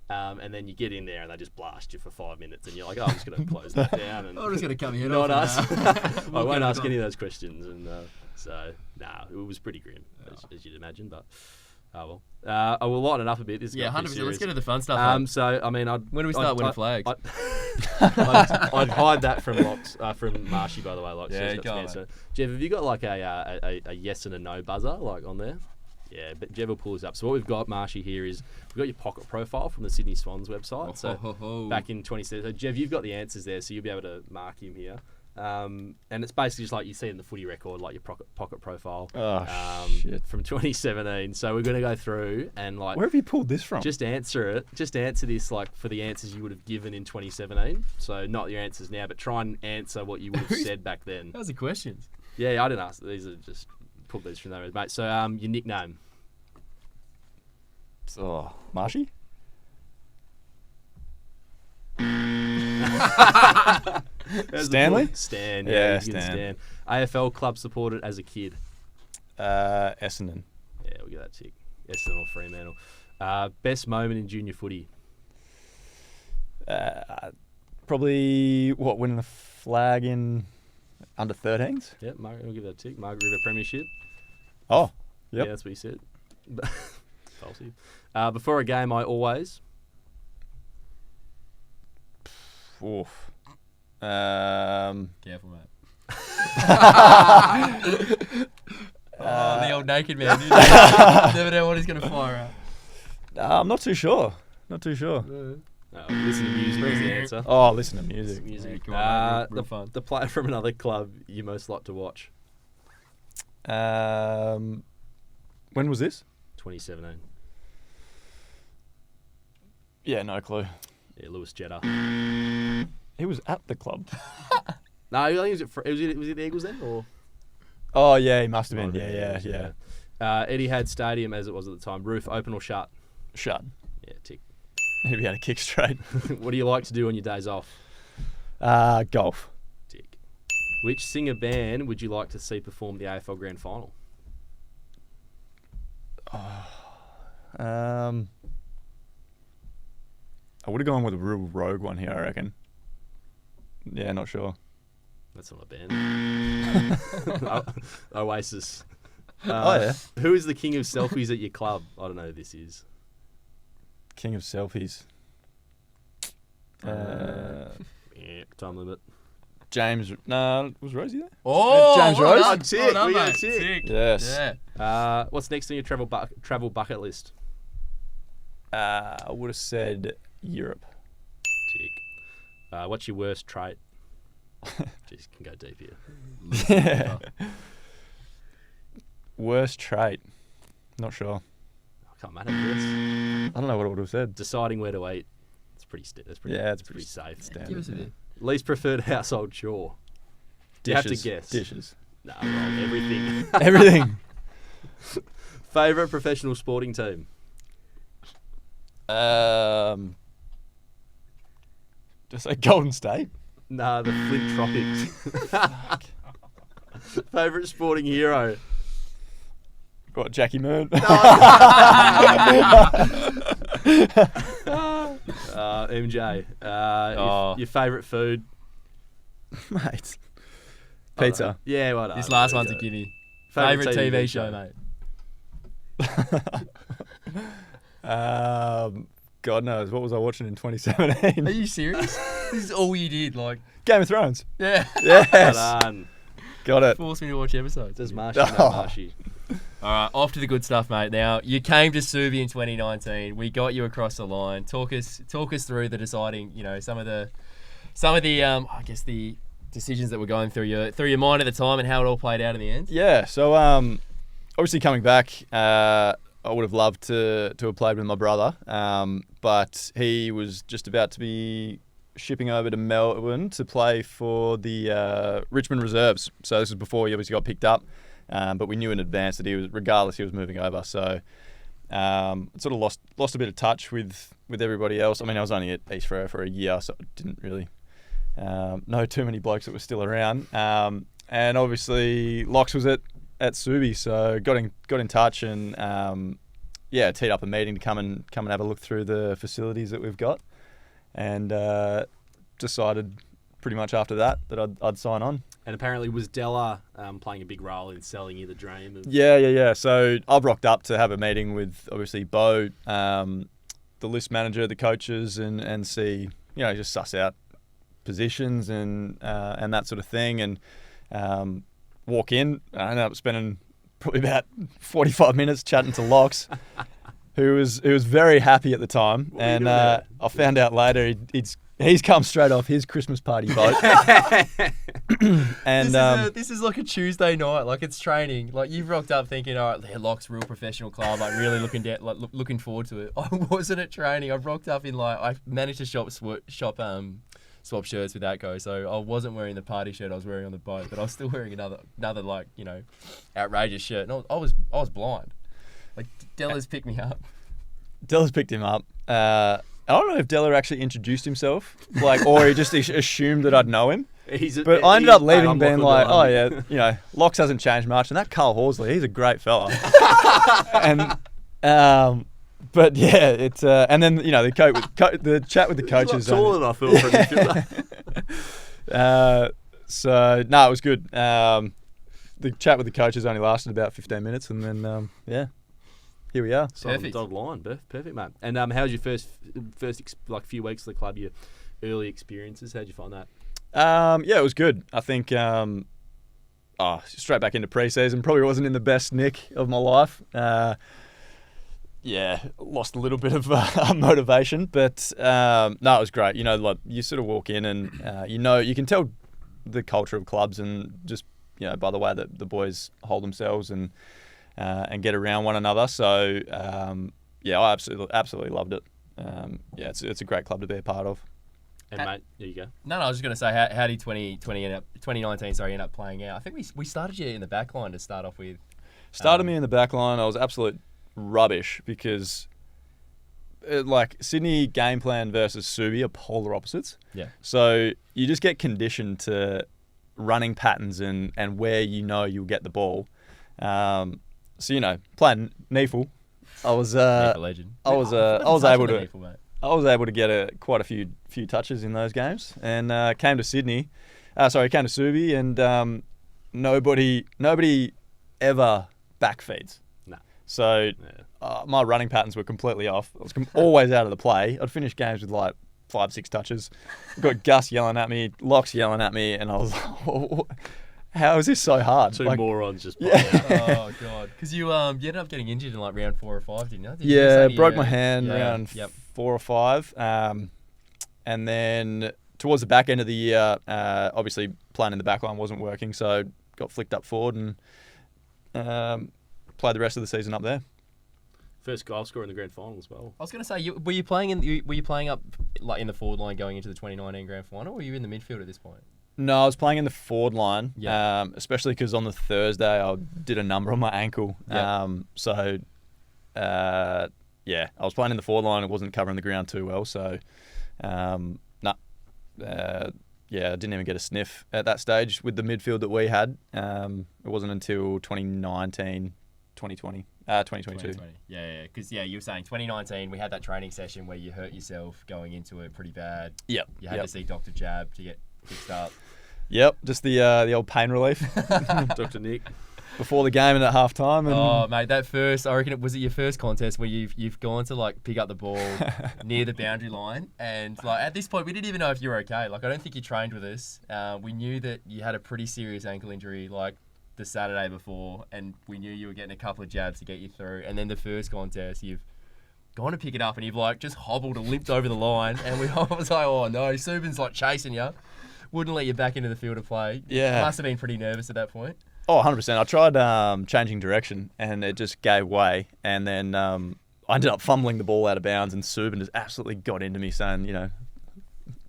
Speaker 7: And then you get in there and they just blast you for 5 minutes, and you're like, "Oh, I'm just going to close that down." And
Speaker 1: I'm just going to come here.
Speaker 7: not ask. I
Speaker 1: Walk
Speaker 7: won't
Speaker 1: out
Speaker 7: ask
Speaker 1: the
Speaker 7: any of those questions. And it was pretty grim, as you'd imagine. But oh well. I will lighten it up a bit. This is
Speaker 1: Yeah,
Speaker 7: gonna be
Speaker 1: 100%.
Speaker 7: serious.
Speaker 1: Let's get to the fun stuff. mate.
Speaker 7: So I mean,
Speaker 1: When do we start winning flags?
Speaker 7: I'd hide that from from Marshy, by the way. Like,
Speaker 1: Yeah,
Speaker 7: she's got
Speaker 1: go
Speaker 7: some
Speaker 1: on,
Speaker 7: answer. Jeff, have you got like a yes and a no buzzer like on there? Yeah, but Jeff will pull this up. So what we've got, Marshy, here is we've got your pocket profile from the Sydney Swans website. So back in 2017. So Jeff, you've got the answers there, so you'll be able to mark him here. And it's basically just like you see in the footy record, like your pocket profile.
Speaker 6: Oh, shit.
Speaker 7: From 2017. So we're going to go through and like
Speaker 6: Where have you pulled this from?
Speaker 7: just answer it. Just answer this like for the answers you would have given in 2017. So not your answers now, but try and answer what you would have said back then.
Speaker 1: How's the questions?
Speaker 7: Yeah, I didn't ask. These are just pulled these from there, mate. So your nickname.
Speaker 6: Oh, Marshy? Stanley?
Speaker 7: Stan.
Speaker 6: Yeah,
Speaker 7: you get
Speaker 6: Stan.
Speaker 7: AFL club supported as a kid.
Speaker 6: Essendon.
Speaker 7: Yeah, we'll get that tick. Essendon or Fremantle. Best moment in junior footy.
Speaker 6: Probably, winning the flag in under 13s?
Speaker 7: Yeah, we'll give that a tick. Margaret River Premiership.
Speaker 6: Oh, yep.
Speaker 7: Yeah, that's what you said. Falsy. Before a game, I always.
Speaker 6: Oof.
Speaker 1: Careful, mate. The old naked man. You never know what he's going to fire at.
Speaker 6: I'm not too sure.
Speaker 7: Listen to music is the answer.
Speaker 6: Oh, listen to music.
Speaker 7: Music.
Speaker 1: Yeah, come on, mate, real fun.
Speaker 7: The player from another club you most like to watch.
Speaker 6: When was this?
Speaker 7: 2017.
Speaker 6: Yeah, no clue.
Speaker 7: Yeah, Lewis Jetta.
Speaker 6: He was at the club.
Speaker 7: No, I think was it the Eagles then, or?
Speaker 6: Oh, yeah, he must have been.
Speaker 7: Might have been the
Speaker 6: Yeah.
Speaker 7: Eagles, Etihad Stadium, as it was at the time. Roof open or shut?
Speaker 6: Shut.
Speaker 7: Yeah, tick.
Speaker 6: Maybe he had a kick straight.
Speaker 7: What do you like to do on your days off?
Speaker 6: Golf.
Speaker 7: Tick. Which singer band would you like to see perform the AFL Grand Final?
Speaker 6: I would have gone with a real rogue one here, I reckon. Yeah, not sure.
Speaker 7: That's not a band. Oasis.
Speaker 6: Oh, yeah.
Speaker 7: Who is the king of selfies at your club? I don't know who this is.
Speaker 6: King of selfies.
Speaker 7: Yeah, time limit.
Speaker 6: James. No, was Rosie there?
Speaker 1: Oh,
Speaker 6: James
Speaker 1: well
Speaker 6: Rose?
Speaker 1: done.
Speaker 7: Tick,
Speaker 1: Well done,
Speaker 7: we got a
Speaker 1: mate.
Speaker 7: tick.
Speaker 1: Tick.
Speaker 6: Yes.
Speaker 1: Yeah.
Speaker 7: What's next on your travel bucket list?
Speaker 6: I would have said Europe.
Speaker 7: Tick. What's your worst trait? Jeez, can go deep here.
Speaker 6: Yeah. Worst trait. Not sure.
Speaker 7: I can't matter this.
Speaker 6: I don't know what I would have said.
Speaker 7: Deciding where to eat. It's pretty.
Speaker 6: Yeah, it's
Speaker 7: pretty safe.
Speaker 1: Give us a bit.
Speaker 7: Least preferred household chore. You have to guess.
Speaker 6: Dishes.
Speaker 7: Nah, wrong. Everything.
Speaker 6: Everything.
Speaker 7: Favorite professional sporting team.
Speaker 6: Just say Golden State.
Speaker 7: Nah, the Flint Tropics. Favorite sporting hero.
Speaker 6: What, Jackie Moon?
Speaker 7: MJ.
Speaker 6: Oh.
Speaker 7: Your favourite food.
Speaker 6: Mate. Pizza.
Speaker 7: Yeah, well done.
Speaker 1: This last
Speaker 7: There
Speaker 1: one's
Speaker 7: you
Speaker 1: a
Speaker 7: go.
Speaker 1: gimme. Favorite TV show, mate.
Speaker 6: God knows. What was I watching in 2017?
Speaker 1: Are you serious? This is all you did, like.
Speaker 6: Game of Thrones.
Speaker 1: Yeah.
Speaker 6: Yes.
Speaker 7: Well done.
Speaker 6: Got it.
Speaker 1: Forced me to watch episodes.
Speaker 7: Does Marshy know
Speaker 6: Oh.
Speaker 7: Marshy?
Speaker 1: All right, off to the good stuff, mate. Now, you came to Subi in 2019. We got you across the line. Talk us through the deciding, some of the I guess the decisions that were going through your mind at the time and how it all played out in the end.
Speaker 6: Yeah, so obviously coming back, I would have loved to have played with my brother, but he was just about to be shipping over to Melbourne to play for the Richmond Reserves. So this was before he obviously got picked up, but we knew in advance that he was moving over. So sort of lost a bit of touch with everybody else. I mean, I was only at East Frere for a year, so I didn't really know too many blokes that were still around. And obviously Locks was at Subi, so got in touch and teed up a meeting to come and have a look through the facilities that we've got, and decided pretty much after that I'd sign on.
Speaker 7: And apparently was Della playing a big role in selling you the dream?
Speaker 6: Yeah. So I've rocked up to have a meeting with obviously Bo, the list manager, the coaches, and see, just suss out positions and that sort of thing, and walk in. I ended up spending probably about 45 minutes chatting to Locks, who was very happy at the time, and I found out later he's come straight off his Christmas party boat. And
Speaker 1: this is like a Tuesday night, like it's training. Like you've rocked up thinking, all right, Locks, real professional club, like really looking forward to it. I wasn't at training. I rocked up in I managed to swap shirts with that guy, so I wasn't wearing the party shirt I was wearing on the boat, but I was still wearing another outrageous shirt, and I was blind. Like Della's picked me up.
Speaker 6: Della's picked him up. I don't know if Della actually introduced himself, or he just assumed that I'd know him. But I ended up leaving being like, oh yeah, Locks hasn't changed much, and that Carl Horsley, he's a great fella. And but yeah, it's and then the chat with the coaches.
Speaker 7: Taller than I thought for a midfielder.
Speaker 6: So no, it was good. The chat with the coaches only lasted about 15 minutes, and then here we are.
Speaker 7: Perfect. Dog line, perfect, mate. And how was your first few weeks of the club? Your early experiences, how'd you find that?
Speaker 6: Yeah, it was good. I think straight back into pre-season. Probably wasn't in the best nick of my life. Lost a little bit of motivation, but no, it was great. You sort of walk in and you can tell the culture of clubs, and just by the way that the boys hold themselves and get around one another. So I absolutely loved it. It's a great club to be a part of.
Speaker 7: And mate, there you go.
Speaker 1: No, I was just going to say, how did 2019 end up playing out? I think we started you in the back line to start off with.
Speaker 6: Started me in the back line. I was absolute rubbish because Sydney game plan versus Subi are polar opposites. Yeah. So you just get conditioned to running patterns and where you'll get the ball. Playing Neefel, I was
Speaker 1: legend.
Speaker 6: I was able to get quite a few touches in those games, and came to Subi, and nobody ever backfeeds.
Speaker 7: No.
Speaker 6: So my running patterns were completely off. I was always out of the play. I'd finish games with 5-6 touches. Got Gus yelling at me, Locks yelling at me, and I was like, how is this so hard?
Speaker 7: Two morons just
Speaker 6: yeah.
Speaker 1: Oh god, because you ended up getting injured in round 4 or 5, didn't you?
Speaker 6: Broke my hand round 4 or 5, and then towards the back end of the year, obviously playing in the back line wasn't working, so got flicked up forward and played the rest of the season up there.
Speaker 7: First goal scorer in the grand final as well.
Speaker 1: I was going to say, were you playing up in the forward line going into the 2019 grand final, or were you in the midfield at this point?
Speaker 6: No, I was playing in the forward line, especially because on the Thursday I did a number on my ankle. I was playing in the forward line. It wasn't covering the ground too well, so I didn't even get a sniff at that stage with the midfield that we had. It wasn't until 2019, 2020. 2022.
Speaker 1: Yeah, because you were saying 2019 we had that training session where you hurt yourself going into it pretty bad.
Speaker 6: Yep.
Speaker 1: You had to see Dr. Jab to get fixed up.
Speaker 6: Yep, just the old pain relief.
Speaker 7: Dr. Nick.
Speaker 6: Before the game and at half time.
Speaker 1: Oh mate, that first, I reckon was it your first contest where you've gone to pick up the ball near the boundary line, and at this point we didn't even know if you were okay. I don't think you trained with us. We knew that you had a pretty serious ankle injury. the Saturday before, and we knew you were getting a couple of jabs to get you through, and then the first contest, you've gone to pick it up, and you've like just hobbled and limped over the line, and I was like, oh no, Subin's like chasing you, wouldn't let you back into the field of play.
Speaker 6: Yeah.
Speaker 1: Must have been pretty nervous at that point.
Speaker 6: Oh, 100%. I tried changing direction, and it just gave way, and then I ended up fumbling the ball out of bounds, and Subin just absolutely got into me saying, you know,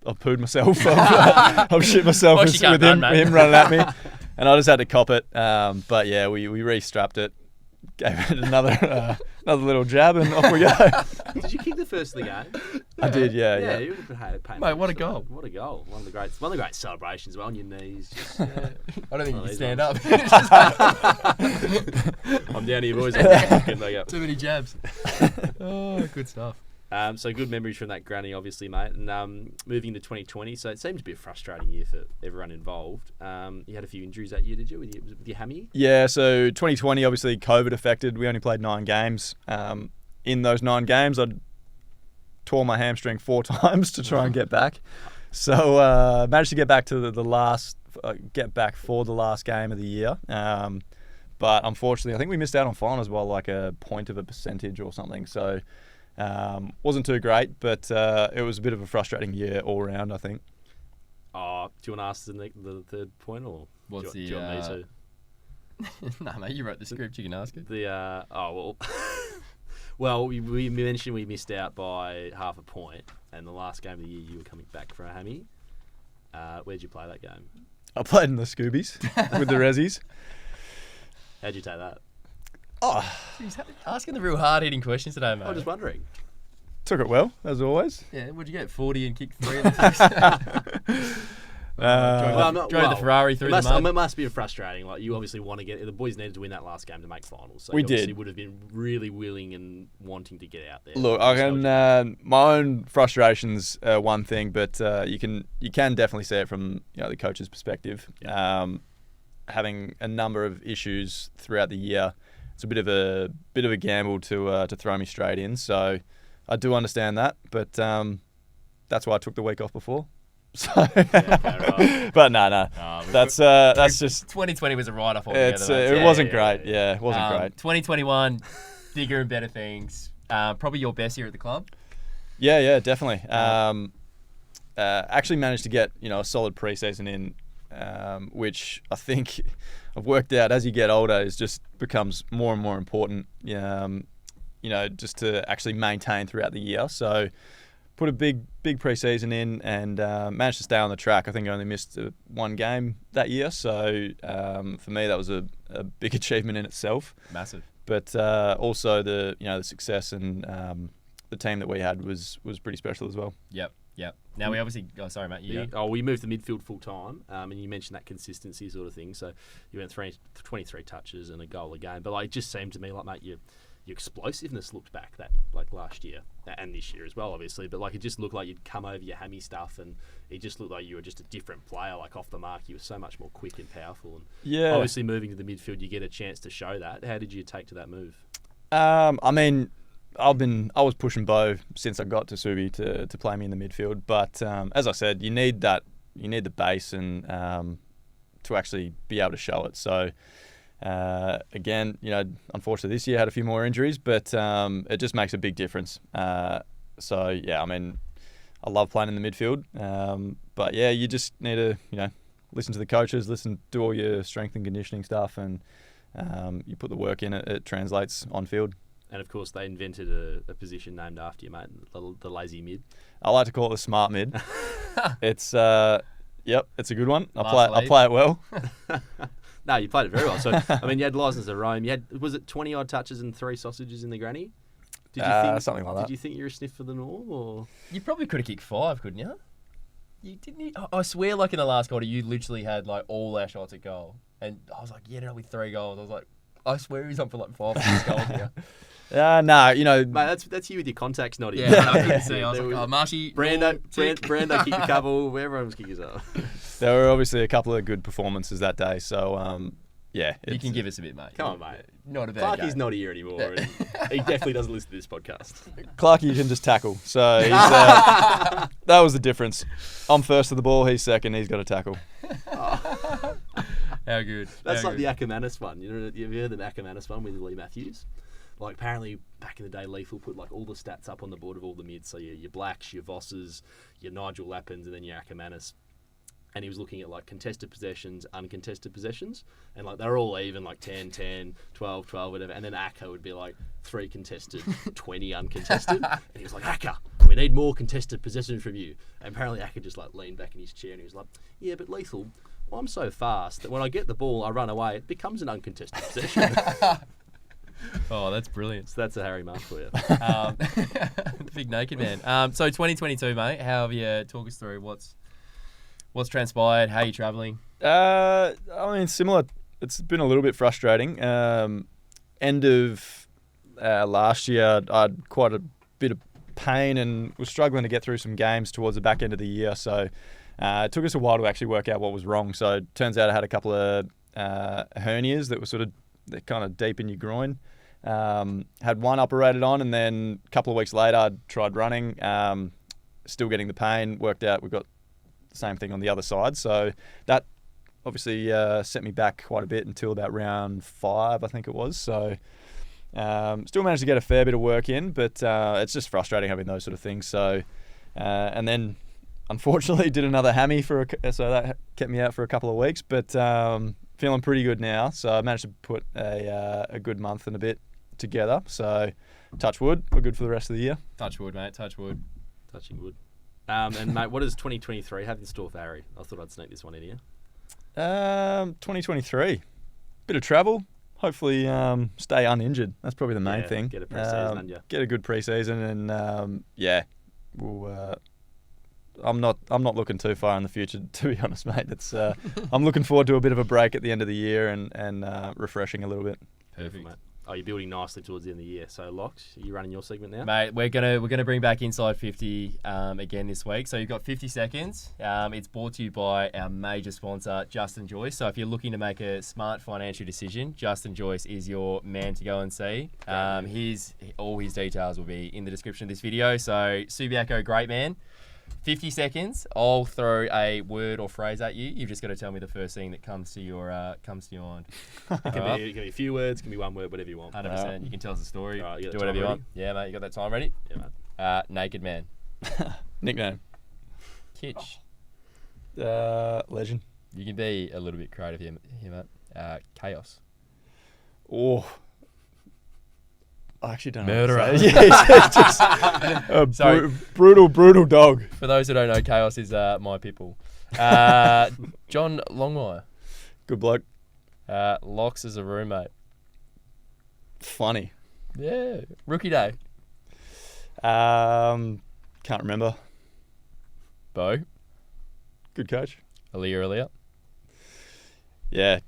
Speaker 6: I've pooed myself. I've shit myself
Speaker 1: Well,
Speaker 6: with
Speaker 1: she can't
Speaker 6: him,
Speaker 1: run, mate.
Speaker 6: him running at me. And I just had to cop it. But yeah, we restrapped it, gave it another little jab, and off we go.
Speaker 7: Did you kick the first of the game?
Speaker 6: I did, yeah.
Speaker 7: Yeah, you would have paid
Speaker 1: Mate, what a
Speaker 7: so,
Speaker 1: goal.
Speaker 7: What a goal. One of the great celebrations, well, on your knees. Just,
Speaker 1: I don't think you
Speaker 7: One
Speaker 1: can
Speaker 7: of
Speaker 1: stand
Speaker 7: these
Speaker 1: up.
Speaker 7: I'm down here, boys. Good leg up.
Speaker 1: Too many jabs. Oh, good stuff.
Speaker 7: So good memories from that granny, obviously, mate. And moving into 2020, so it seemed to be a frustrating year for everyone involved. You had a few injuries that year, did you, with your hammy?
Speaker 6: Yeah, so 2020, obviously COVID affected. We only played 9 games. In those 9 games, I tore my hamstring 4 times to try and get back. So managed to get back to the last, for the last game of the year. But unfortunately, I think we missed out on finals by like a point of a percentage or something. So wasn't too great, but it was a bit of a frustrating year all round, I think.
Speaker 7: Oh, do you want to ask the third point, or
Speaker 1: What's
Speaker 7: do you want me to?
Speaker 1: No, mate, you wrote the script. You can ask it.
Speaker 7: Well, we mentioned we missed out by half a point, and the last game of the year you were coming back for a hammy. Where'd you play that game?
Speaker 6: I played in the Scoobies with the Rezzies.
Speaker 7: How'd you take that?
Speaker 6: Oh,
Speaker 1: He's asking the real hard-hitting questions today, mate.
Speaker 7: I'm just wondering.
Speaker 6: took it well, as always.
Speaker 1: Yeah, what'd you get? 40 and kicked 3 in the first. Drove the Ferrari through the mud.
Speaker 7: It must be frustrating. Like, you obviously want to get... The boys needed to win that last game to make finals. So
Speaker 6: We
Speaker 7: you obviously
Speaker 6: did.
Speaker 7: would have been really willing and wanting to get out there.
Speaker 6: Look, I can. My own frustrations are one thing, but you can definitely see it from the coach's perspective.
Speaker 7: Yeah.
Speaker 6: Having a number of issues throughout the year, it's a bit of a gamble to throw me straight in. So I do understand that, but that's why I took the week off before. So,
Speaker 7: right.
Speaker 6: But no, that's just
Speaker 1: 2020 was a write-off altogether.
Speaker 6: it wasn't great. Yeah, it wasn't great.
Speaker 1: 2021, bigger and better things. Probably your best year at the club.
Speaker 6: Yeah, definitely. Actually managed to get a solid pre-season in, which I think I've worked out as you get older is just becomes more and more important. Just to actually maintain throughout the year. So put a big pre-season in and managed to stay on the track. I think I only missed one game that year. So for me, that was a big achievement in itself.
Speaker 1: Massive.
Speaker 6: But also the success and the team that we had was pretty special as well.
Speaker 1: Yep. Now we obviously... Oh, sorry, mate.
Speaker 7: We moved to midfield full time, and you mentioned that consistency sort of thing. So you went 23 touches and a goal a game. But it just seemed to me like, mate, your explosiveness looked back that last year and this year as well, obviously. But it just looked like you'd come over your hammy stuff, and it just looked like you were just a different player. Off the mark, you were so much more quick and powerful. And obviously, moving to the midfield, you get a chance to show that. How did you take to that move?
Speaker 6: I mean, I was pushing Bo since I got to Subi to play me in the midfield. But as I said, you need the base and to actually be able to show it. So again, unfortunately this year I had a few more injuries, but it just makes a big difference. So yeah, I mean, I love playing in the midfield. But yeah, you just need to listen to the coaches, do all your strength and conditioning stuff, and you put the work in. It translates on field.
Speaker 7: And of course, they invented a position named after you, mate, the lazy mid.
Speaker 6: I like to call it the smart mid. It's it's a good one. I
Speaker 1: Last
Speaker 6: play it well.
Speaker 7: No, you played it very well. So I mean, you had license to roam. You had, was it 20 odd touches and 3 sausages in the granny? Did you think
Speaker 6: something like that.
Speaker 7: Did you think you were a sniff for the norm, or?
Speaker 1: You probably could have kicked 5, couldn't you? You didn't. I swear, in the last quarter, you literally had all our shots at goal, and I was like, yeah, no, with 3 goals. I was like, I swear he's on for 5 or 6 goals here.
Speaker 7: Mate, that's you with your contacts, not
Speaker 1: Yeah, I couldn't see. I was like, Marshy,
Speaker 7: Brando kicked a couple. Everyone was kicking up.
Speaker 6: There were obviously a couple of good performances that day. So yeah,
Speaker 1: you can give us a bit, mate.
Speaker 7: Come on, mate.
Speaker 1: Not a bad
Speaker 7: Clarkie's
Speaker 1: game.
Speaker 7: not here anymore. And he definitely doesn't listen to this podcast.
Speaker 6: Clarkie can just tackle. So he's, that was the difference. I'm first to the ball. He's second. He's got to tackle.
Speaker 1: How good.
Speaker 7: That's
Speaker 1: How
Speaker 7: like
Speaker 1: good.
Speaker 7: the Ackermanis one. You know, you've heard the Ackermanis one with Lee Matthews? Like, apparently, back in the day, Leaf will put, like, all the stats up on the board of all the mids. So, your Blacks, your Vosses, your Nigel Lappins, and then your Ackermanis. And he was looking at, like, contested possessions, uncontested possessions. And, like, they're all even, like, 10, 10, 12, 12, whatever. And then Acker would be, like, 3 contested, 20 uncontested. And he was like, Acker, we need more contested possessions from you. And apparently Acker just, like, leaned back in his chair and he was like, yeah, but Lethal, I'm so fast that when I get the ball, I run away, it becomes an uncontested possession.
Speaker 1: Oh, that's brilliant.
Speaker 7: So that's a Harry Marsh for you.
Speaker 1: Big naked man. So 2022, mate. How have you talk us through what's transpired? How are you travelling?
Speaker 6: I mean, similar. It's been a little bit frustrating. End of last year, I had quite a bit of pain and was struggling to get through some games towards the back end of the year. So it took us a while to actually work out what was wrong. So it turns out I had a couple of hernias that were they're kind of deep in your groin. Had one operated on, and then a couple of weeks later, I tried running. Still getting the pain. Worked out we've got the same thing on the other side. So that obviously set me back quite a bit until about round 5, I think it was. So still managed to get a fair bit of work in, but it's just frustrating having those sort of things. So and then unfortunately did another hammy so that kept me out for a couple of weeks. But feeling pretty good now. So I managed to put a good month and a bit together. So touch wood, we're good for the rest of the year.
Speaker 1: Touch wood, mate. Touch wood.
Speaker 7: Touching wood. And, mate, what does 2023 have in store for Harry? I thought I'd sneak this one in here.
Speaker 6: 2023. Bit of travel. Hopefully stay uninjured. That's probably the main thing.
Speaker 7: Get a pre-season, and
Speaker 6: get a good pre-season, and we'll. I'm not looking too far in the future, to be honest, mate. It's I'm looking forward to a bit of a break at the end of the year and refreshing a little bit.
Speaker 1: Perfect,
Speaker 7: mate. Oh, you're building nicely towards the end of the year. So, Locks, are you running your segment now?
Speaker 1: Mate, we're gonna bring back Inside 50 again this week. So you've got 50 seconds. It's brought to you by our major sponsor, Justin Joyce. So if you're looking to make a smart financial decision, Justin Joyce is your man to go and see. All his details will be in the description of this video. So Subiaco, great man. 50 seconds. I'll throw a word or phrase at you. You've just got to tell me the first thing that comes to your mind.
Speaker 7: It can be a few words, it can be one word, whatever you want.
Speaker 1: 100%. You can tell us a story.
Speaker 7: All right, you got
Speaker 1: do
Speaker 7: that
Speaker 1: whatever
Speaker 7: time
Speaker 1: you
Speaker 7: ready?
Speaker 1: want. Yeah, mate. You got that time ready?
Speaker 7: Yeah, mate.
Speaker 1: Naked man.
Speaker 6: Nickname.
Speaker 1: Kitch.
Speaker 6: Legend.
Speaker 1: You can be a little bit creative here, mate. Chaos.
Speaker 6: Oh. I actually don't know.
Speaker 1: Murderer.
Speaker 6: Just a
Speaker 1: Sorry.
Speaker 6: brutal dog.
Speaker 1: For those who don't know, Chaos is my pitbull. John Longmire.
Speaker 6: Good bloke.
Speaker 1: Locks is a roommate.
Speaker 6: Funny.
Speaker 1: Yeah. Rookie day.
Speaker 6: Can't remember.
Speaker 1: Bo.
Speaker 6: Good coach.
Speaker 1: Aaliyah.
Speaker 6: Yeah.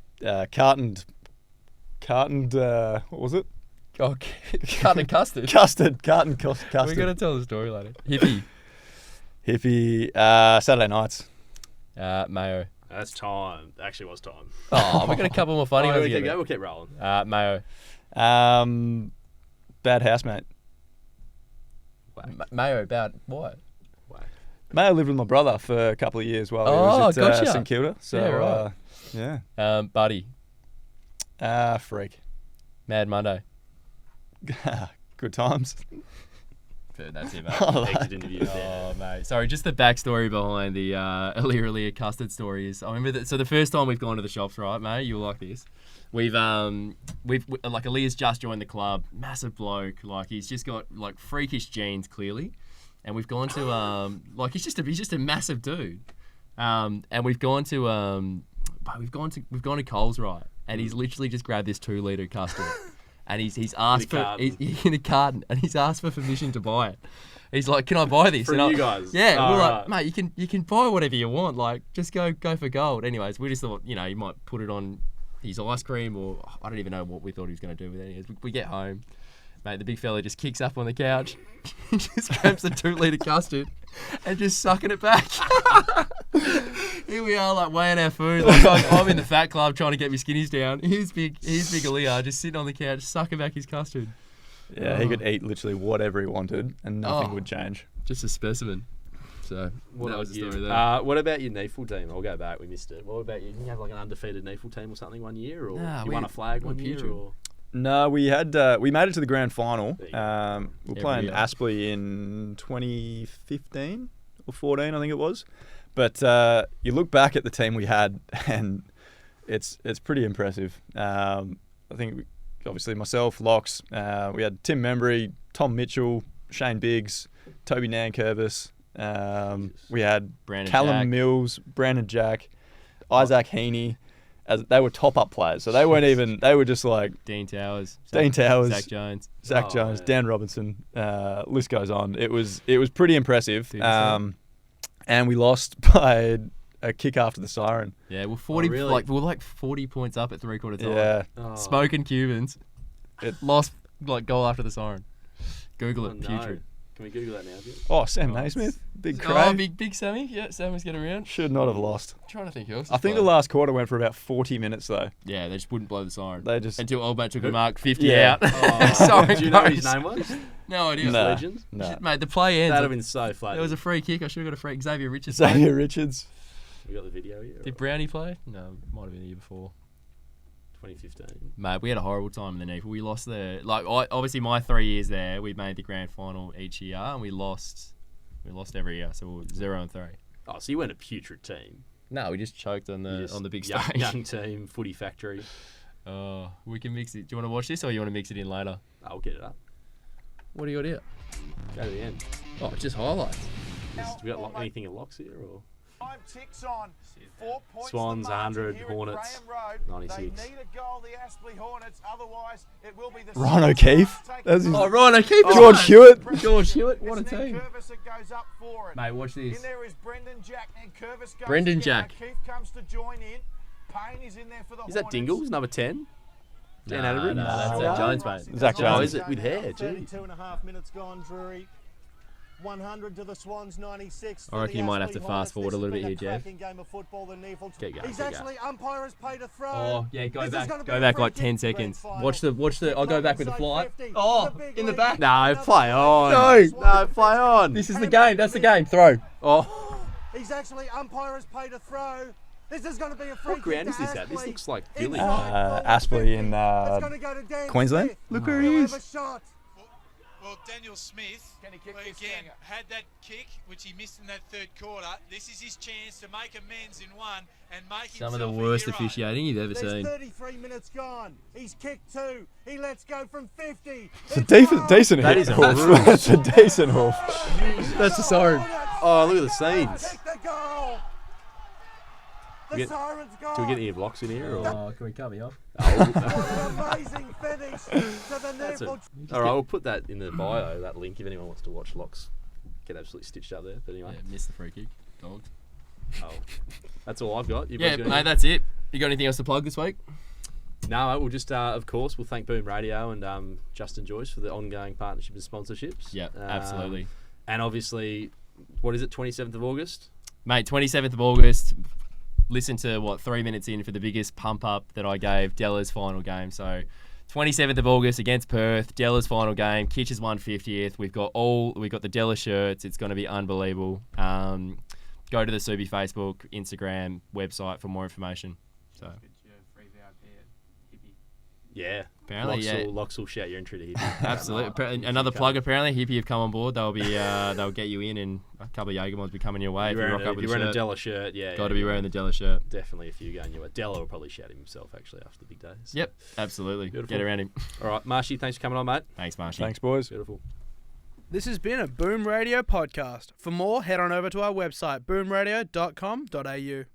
Speaker 6: Cartoned. What was it?
Speaker 1: Oh, carton and custard.
Speaker 6: Carton custard.
Speaker 1: We're going to tell the story later.
Speaker 6: Hippie. Saturday nights.
Speaker 1: Mayo.
Speaker 7: That's time. Actually, was time.
Speaker 1: Oh, we got a couple more funny ones.
Speaker 7: We'll keep rolling.
Speaker 1: Mayo.
Speaker 6: Bad housemate.
Speaker 1: Mayo, bad. What?
Speaker 6: Mayo lived with my brother for a couple of years while he was at
Speaker 1: gotcha.
Speaker 6: St Kilda. So,
Speaker 1: yeah, right. Buddy.
Speaker 6: Freak.
Speaker 1: Mad Monday.
Speaker 6: Good times.
Speaker 1: That's it, mate.
Speaker 7: Exit interview.
Speaker 1: Oh, mate. Sorry, just the backstory behind the Aaliyah custard story is I remember that. So the first time we've gone to the shops, right, mate? You'll like this. We've like Aaliyah's just joined the club, massive bloke. Like he's just got like freakish genes clearly, and we've gone to like he's just a massive dude. And we've gone to Coles, right? And he's literally just grabbed this 2-litre custard. And he's asked in a carton, and he's asked for permission to buy it. He's like, "Can I buy this?"
Speaker 7: From you guys?
Speaker 1: Yeah,
Speaker 7: Oh,
Speaker 1: we're
Speaker 7: right.
Speaker 1: like, "Mate, you can buy whatever you want. Like, just go for gold." Anyways, we just thought, you might put it on his ice cream, or I don't even know what we thought he was going to do with it. Anyways, we get home, mate. The big fella just kicks up on the couch, just grabs the 2-litre custard, and just sucking it back. Here we are, like weighing our food. Like I'm in the fat club trying to get my skinnies down. Here's big Aaliyah just sitting on the couch, sucking back his custard.
Speaker 6: Yeah, he could eat literally whatever he wanted, and nothing would change.
Speaker 1: Just a specimen. So
Speaker 7: What
Speaker 1: that
Speaker 7: about
Speaker 1: was the
Speaker 7: you?
Speaker 1: story there.
Speaker 7: What about your NEFL team? I'll go back. We missed it. What about you? Didn't you have like an undefeated NEFL team or something one year, or
Speaker 1: Nah,
Speaker 7: you
Speaker 1: we-
Speaker 7: won a flag
Speaker 1: we're
Speaker 7: one year?
Speaker 1: putrid.
Speaker 7: Or
Speaker 6: No, we made it to the grand final.
Speaker 7: There you go.
Speaker 6: We were
Speaker 1: Every
Speaker 6: playing
Speaker 1: year.
Speaker 6: Aspley in 2015 or 14, I think it was. But you look back at the team we had, and it's pretty impressive. I think obviously myself, Locks, we had Tim Membry, Tom Mitchell, Shane Biggs, Toby Nankervis. We had
Speaker 1: Brandon
Speaker 6: Callum
Speaker 1: Jack.
Speaker 6: Mills, Brandon Jack, Isaac Heaney. As they were top-up players, so they weren't even. They were just like
Speaker 1: Dean Towers.
Speaker 6: Dean Towers,
Speaker 1: Zach Jones.
Speaker 6: Zach
Speaker 7: Oh,
Speaker 6: Jones,
Speaker 7: yeah.
Speaker 6: Dan Robinson. List goes on. It was pretty impressive.
Speaker 1: 50%.
Speaker 6: And we lost by a kick after the siren.
Speaker 1: Yeah, we're 40.
Speaker 7: really?
Speaker 1: We're like 40 points up at 3/4 time.
Speaker 6: Yeah,
Speaker 7: Oh.
Speaker 1: Smoking Cubans.
Speaker 6: It-
Speaker 1: Lost like goal after the siren. Google
Speaker 7: Oh,
Speaker 1: it.
Speaker 7: no.
Speaker 1: Putrid.
Speaker 7: Can we Google that now, Jim?
Speaker 6: Oh, Sam
Speaker 1: Oh,
Speaker 6: Naismith, big
Speaker 1: Oh,
Speaker 6: crane.
Speaker 1: big Sammy. Yeah, Sammy's getting around.
Speaker 6: Should not have lost.
Speaker 1: Trying to think who else.
Speaker 6: I think the last quarter went for about 40 minutes though.
Speaker 1: Yeah, they just wouldn't blow the siren.
Speaker 6: They just
Speaker 1: Until Old Mate took a mark 50
Speaker 6: Yeah.
Speaker 1: out.
Speaker 7: Oh,
Speaker 1: Sorry,
Speaker 7: do you know what his
Speaker 1: guys.
Speaker 7: name was?
Speaker 1: No idea.
Speaker 6: Nah,
Speaker 7: Legend?
Speaker 6: nah.
Speaker 1: Mate, the play ends.
Speaker 7: That'd have been so funny.
Speaker 1: There was a free kick. I should have got a free. Xavier Richards.
Speaker 6: Xavier Richards.
Speaker 7: We got the video here.
Speaker 1: Did Brownie play? No, might have been the year before.
Speaker 7: 2015.
Speaker 1: Mate, we had a horrible time in the NEFL. We lost obviously my 3 years there, we made the grand final each year, and we lost every year. So we were 0-3.
Speaker 7: Oh, so you weren't a putrid team.
Speaker 1: No, we just choked on
Speaker 7: You just-
Speaker 1: the big
Speaker 7: young,
Speaker 1: stage.
Speaker 7: young team, footy factory.
Speaker 1: Oh, we can mix it. Do you want to watch this, or you want to mix it in later?
Speaker 7: I'll get it up.
Speaker 1: What do you got here?
Speaker 7: Go to the end.
Speaker 1: Oh, just highlights.
Speaker 7: We got anything in locks here, or?
Speaker 2: Time ticks on. 4 points.
Speaker 7: Swans,
Speaker 2: the margin
Speaker 7: 100,
Speaker 2: here at
Speaker 7: Hornets,
Speaker 2: Graham Road.
Speaker 7: 96.
Speaker 2: They need a goal, the Aspley Hornets. Otherwise, it will be the
Speaker 6: Ron
Speaker 2: Swans
Speaker 6: O'Keefe.
Speaker 2: taking
Speaker 6: That's his-
Speaker 2: the
Speaker 1: Oh, Ryan, keep it.
Speaker 6: George Hewitt.
Speaker 1: George Hewitt, what a
Speaker 2: It's Nick
Speaker 1: team.
Speaker 2: Curvis that goes up for it.
Speaker 1: Mate, watch
Speaker 2: In
Speaker 1: this.
Speaker 2: there is Brendan Jack and Curvis goes
Speaker 1: Brendan
Speaker 2: again.
Speaker 1: Jack.
Speaker 2: O'Keefe comes to join in. Payne is in there for the
Speaker 7: Is that
Speaker 2: Hornets.
Speaker 7: Dingles, number 10? Dan
Speaker 1: Nah,
Speaker 7: Atterbury?
Speaker 1: nah, that's
Speaker 6: No.
Speaker 1: Zach Jones, mate.
Speaker 6: Zach
Speaker 7: Oh,
Speaker 6: Jones.
Speaker 7: is it with hair? Gee.
Speaker 8: 32.5 minutes gone, Drury. 100 to the Swans, 96.
Speaker 1: I reckon you might have to fast forward a little bit here, Jeff.
Speaker 8: Game of football, the NEFL.
Speaker 7: Get going,
Speaker 8: He's
Speaker 7: get
Speaker 8: actually umpire has paid a throw.
Speaker 1: Oh, yeah,
Speaker 8: This is gonna be
Speaker 1: Go
Speaker 8: a
Speaker 1: back
Speaker 8: free
Speaker 1: like
Speaker 8: kick.
Speaker 1: 10
Speaker 8: Grand
Speaker 1: seconds.
Speaker 8: final.
Speaker 1: Watch the. I'll go back with the flight.
Speaker 8: 50.
Speaker 1: Oh,
Speaker 8: The big
Speaker 1: in the
Speaker 8: lead.
Speaker 1: back.
Speaker 7: No, play on.
Speaker 1: No.
Speaker 7: play on.
Speaker 1: This is the game. That's the game. Throw.
Speaker 7: Oh,
Speaker 8: He's actually umpire has paid a throw. This is going to be a free
Speaker 7: what ground
Speaker 8: kick
Speaker 7: is
Speaker 8: to
Speaker 7: this at? This
Speaker 8: Aspley.
Speaker 7: looks like Philly.
Speaker 6: Aspley in
Speaker 8: It's gonna go to Dan
Speaker 6: Queensland.
Speaker 8: Smith.
Speaker 6: Look where
Speaker 8: He'll
Speaker 6: he
Speaker 8: have a
Speaker 6: is.
Speaker 8: shot.
Speaker 9: Well, Daniel Smith,
Speaker 2: Can he kick
Speaker 9: who
Speaker 2: this
Speaker 9: again
Speaker 2: thing?
Speaker 9: had that kick, which he missed in that third quarter. This is his chance to make amends in one and make
Speaker 1: Some of
Speaker 9: himself
Speaker 1: the
Speaker 9: a
Speaker 1: worst
Speaker 9: hero.
Speaker 1: officiating you've ever
Speaker 8: There's
Speaker 1: seen.
Speaker 8: 33 minutes gone. He's kicked 2. He lets go from 50.
Speaker 6: It's a decent
Speaker 7: That
Speaker 6: hit.
Speaker 7: is a hoof.
Speaker 6: That's a decent hoof.
Speaker 1: That's the siren.
Speaker 7: Oh, look at the scenes.
Speaker 8: Kick the goal. The
Speaker 7: We get-
Speaker 8: siren's gone.
Speaker 7: Do we get any blocks in here? Or?
Speaker 1: Oh, can we cut me off?
Speaker 8: What an amazing finish to the
Speaker 7: That's
Speaker 8: NEFL.
Speaker 7: All right, we'll put that in the bio, that link, if anyone wants to watch locks. Get absolutely stitched up there. But
Speaker 1: Yeah,
Speaker 7: anyway,
Speaker 1: missed the free kick. Dogs.
Speaker 7: oh, that's all I've got. You
Speaker 1: Yeah,
Speaker 7: boys got
Speaker 1: mate,
Speaker 7: anything?
Speaker 1: that's it. You got anything else to plug this week?
Speaker 7: No, mate, we'll just, of course, we'll thank Boom Radio and Justin Joyce for the ongoing partnership and sponsorships.
Speaker 1: Yeah, absolutely.
Speaker 7: And obviously, what is it, 27th of August?
Speaker 1: Mate, 27th of August. Listen to 3 minutes in for the biggest pump up that I gave Della's final game. So 27th of August against Perth, Della's final game. Kitch has won 50th. We've got the Della shirts. It's going to be unbelievable. Go to the Subi Facebook, Instagram, website for more information. So
Speaker 7: Yeah.
Speaker 1: Apparently, yeah.
Speaker 7: Locks will shout your entry to Hippie.
Speaker 1: absolutely. Another plug. Apparently, Hippie have come on board. They'll get you in, and a couple of Jagermons will be coming your way. If you rock up
Speaker 7: If
Speaker 1: with
Speaker 7: you're
Speaker 1: a
Speaker 7: wearing a
Speaker 1: shirt.
Speaker 7: Della shirt, yeah.
Speaker 1: Got to be wearing the Della shirt.
Speaker 7: Definitely a few going your way. Della will probably shout himself, actually, after the big days.
Speaker 1: Yep, absolutely.
Speaker 7: Beautiful.
Speaker 1: Get around him.
Speaker 7: All right, Marshy, thanks for coming on, mate.
Speaker 1: Thanks, Marshy.
Speaker 6: Thanks, boys.
Speaker 7: Beautiful.
Speaker 10: This has been a Boom Radio podcast. For more, head on over to our website, boomradio.com.au.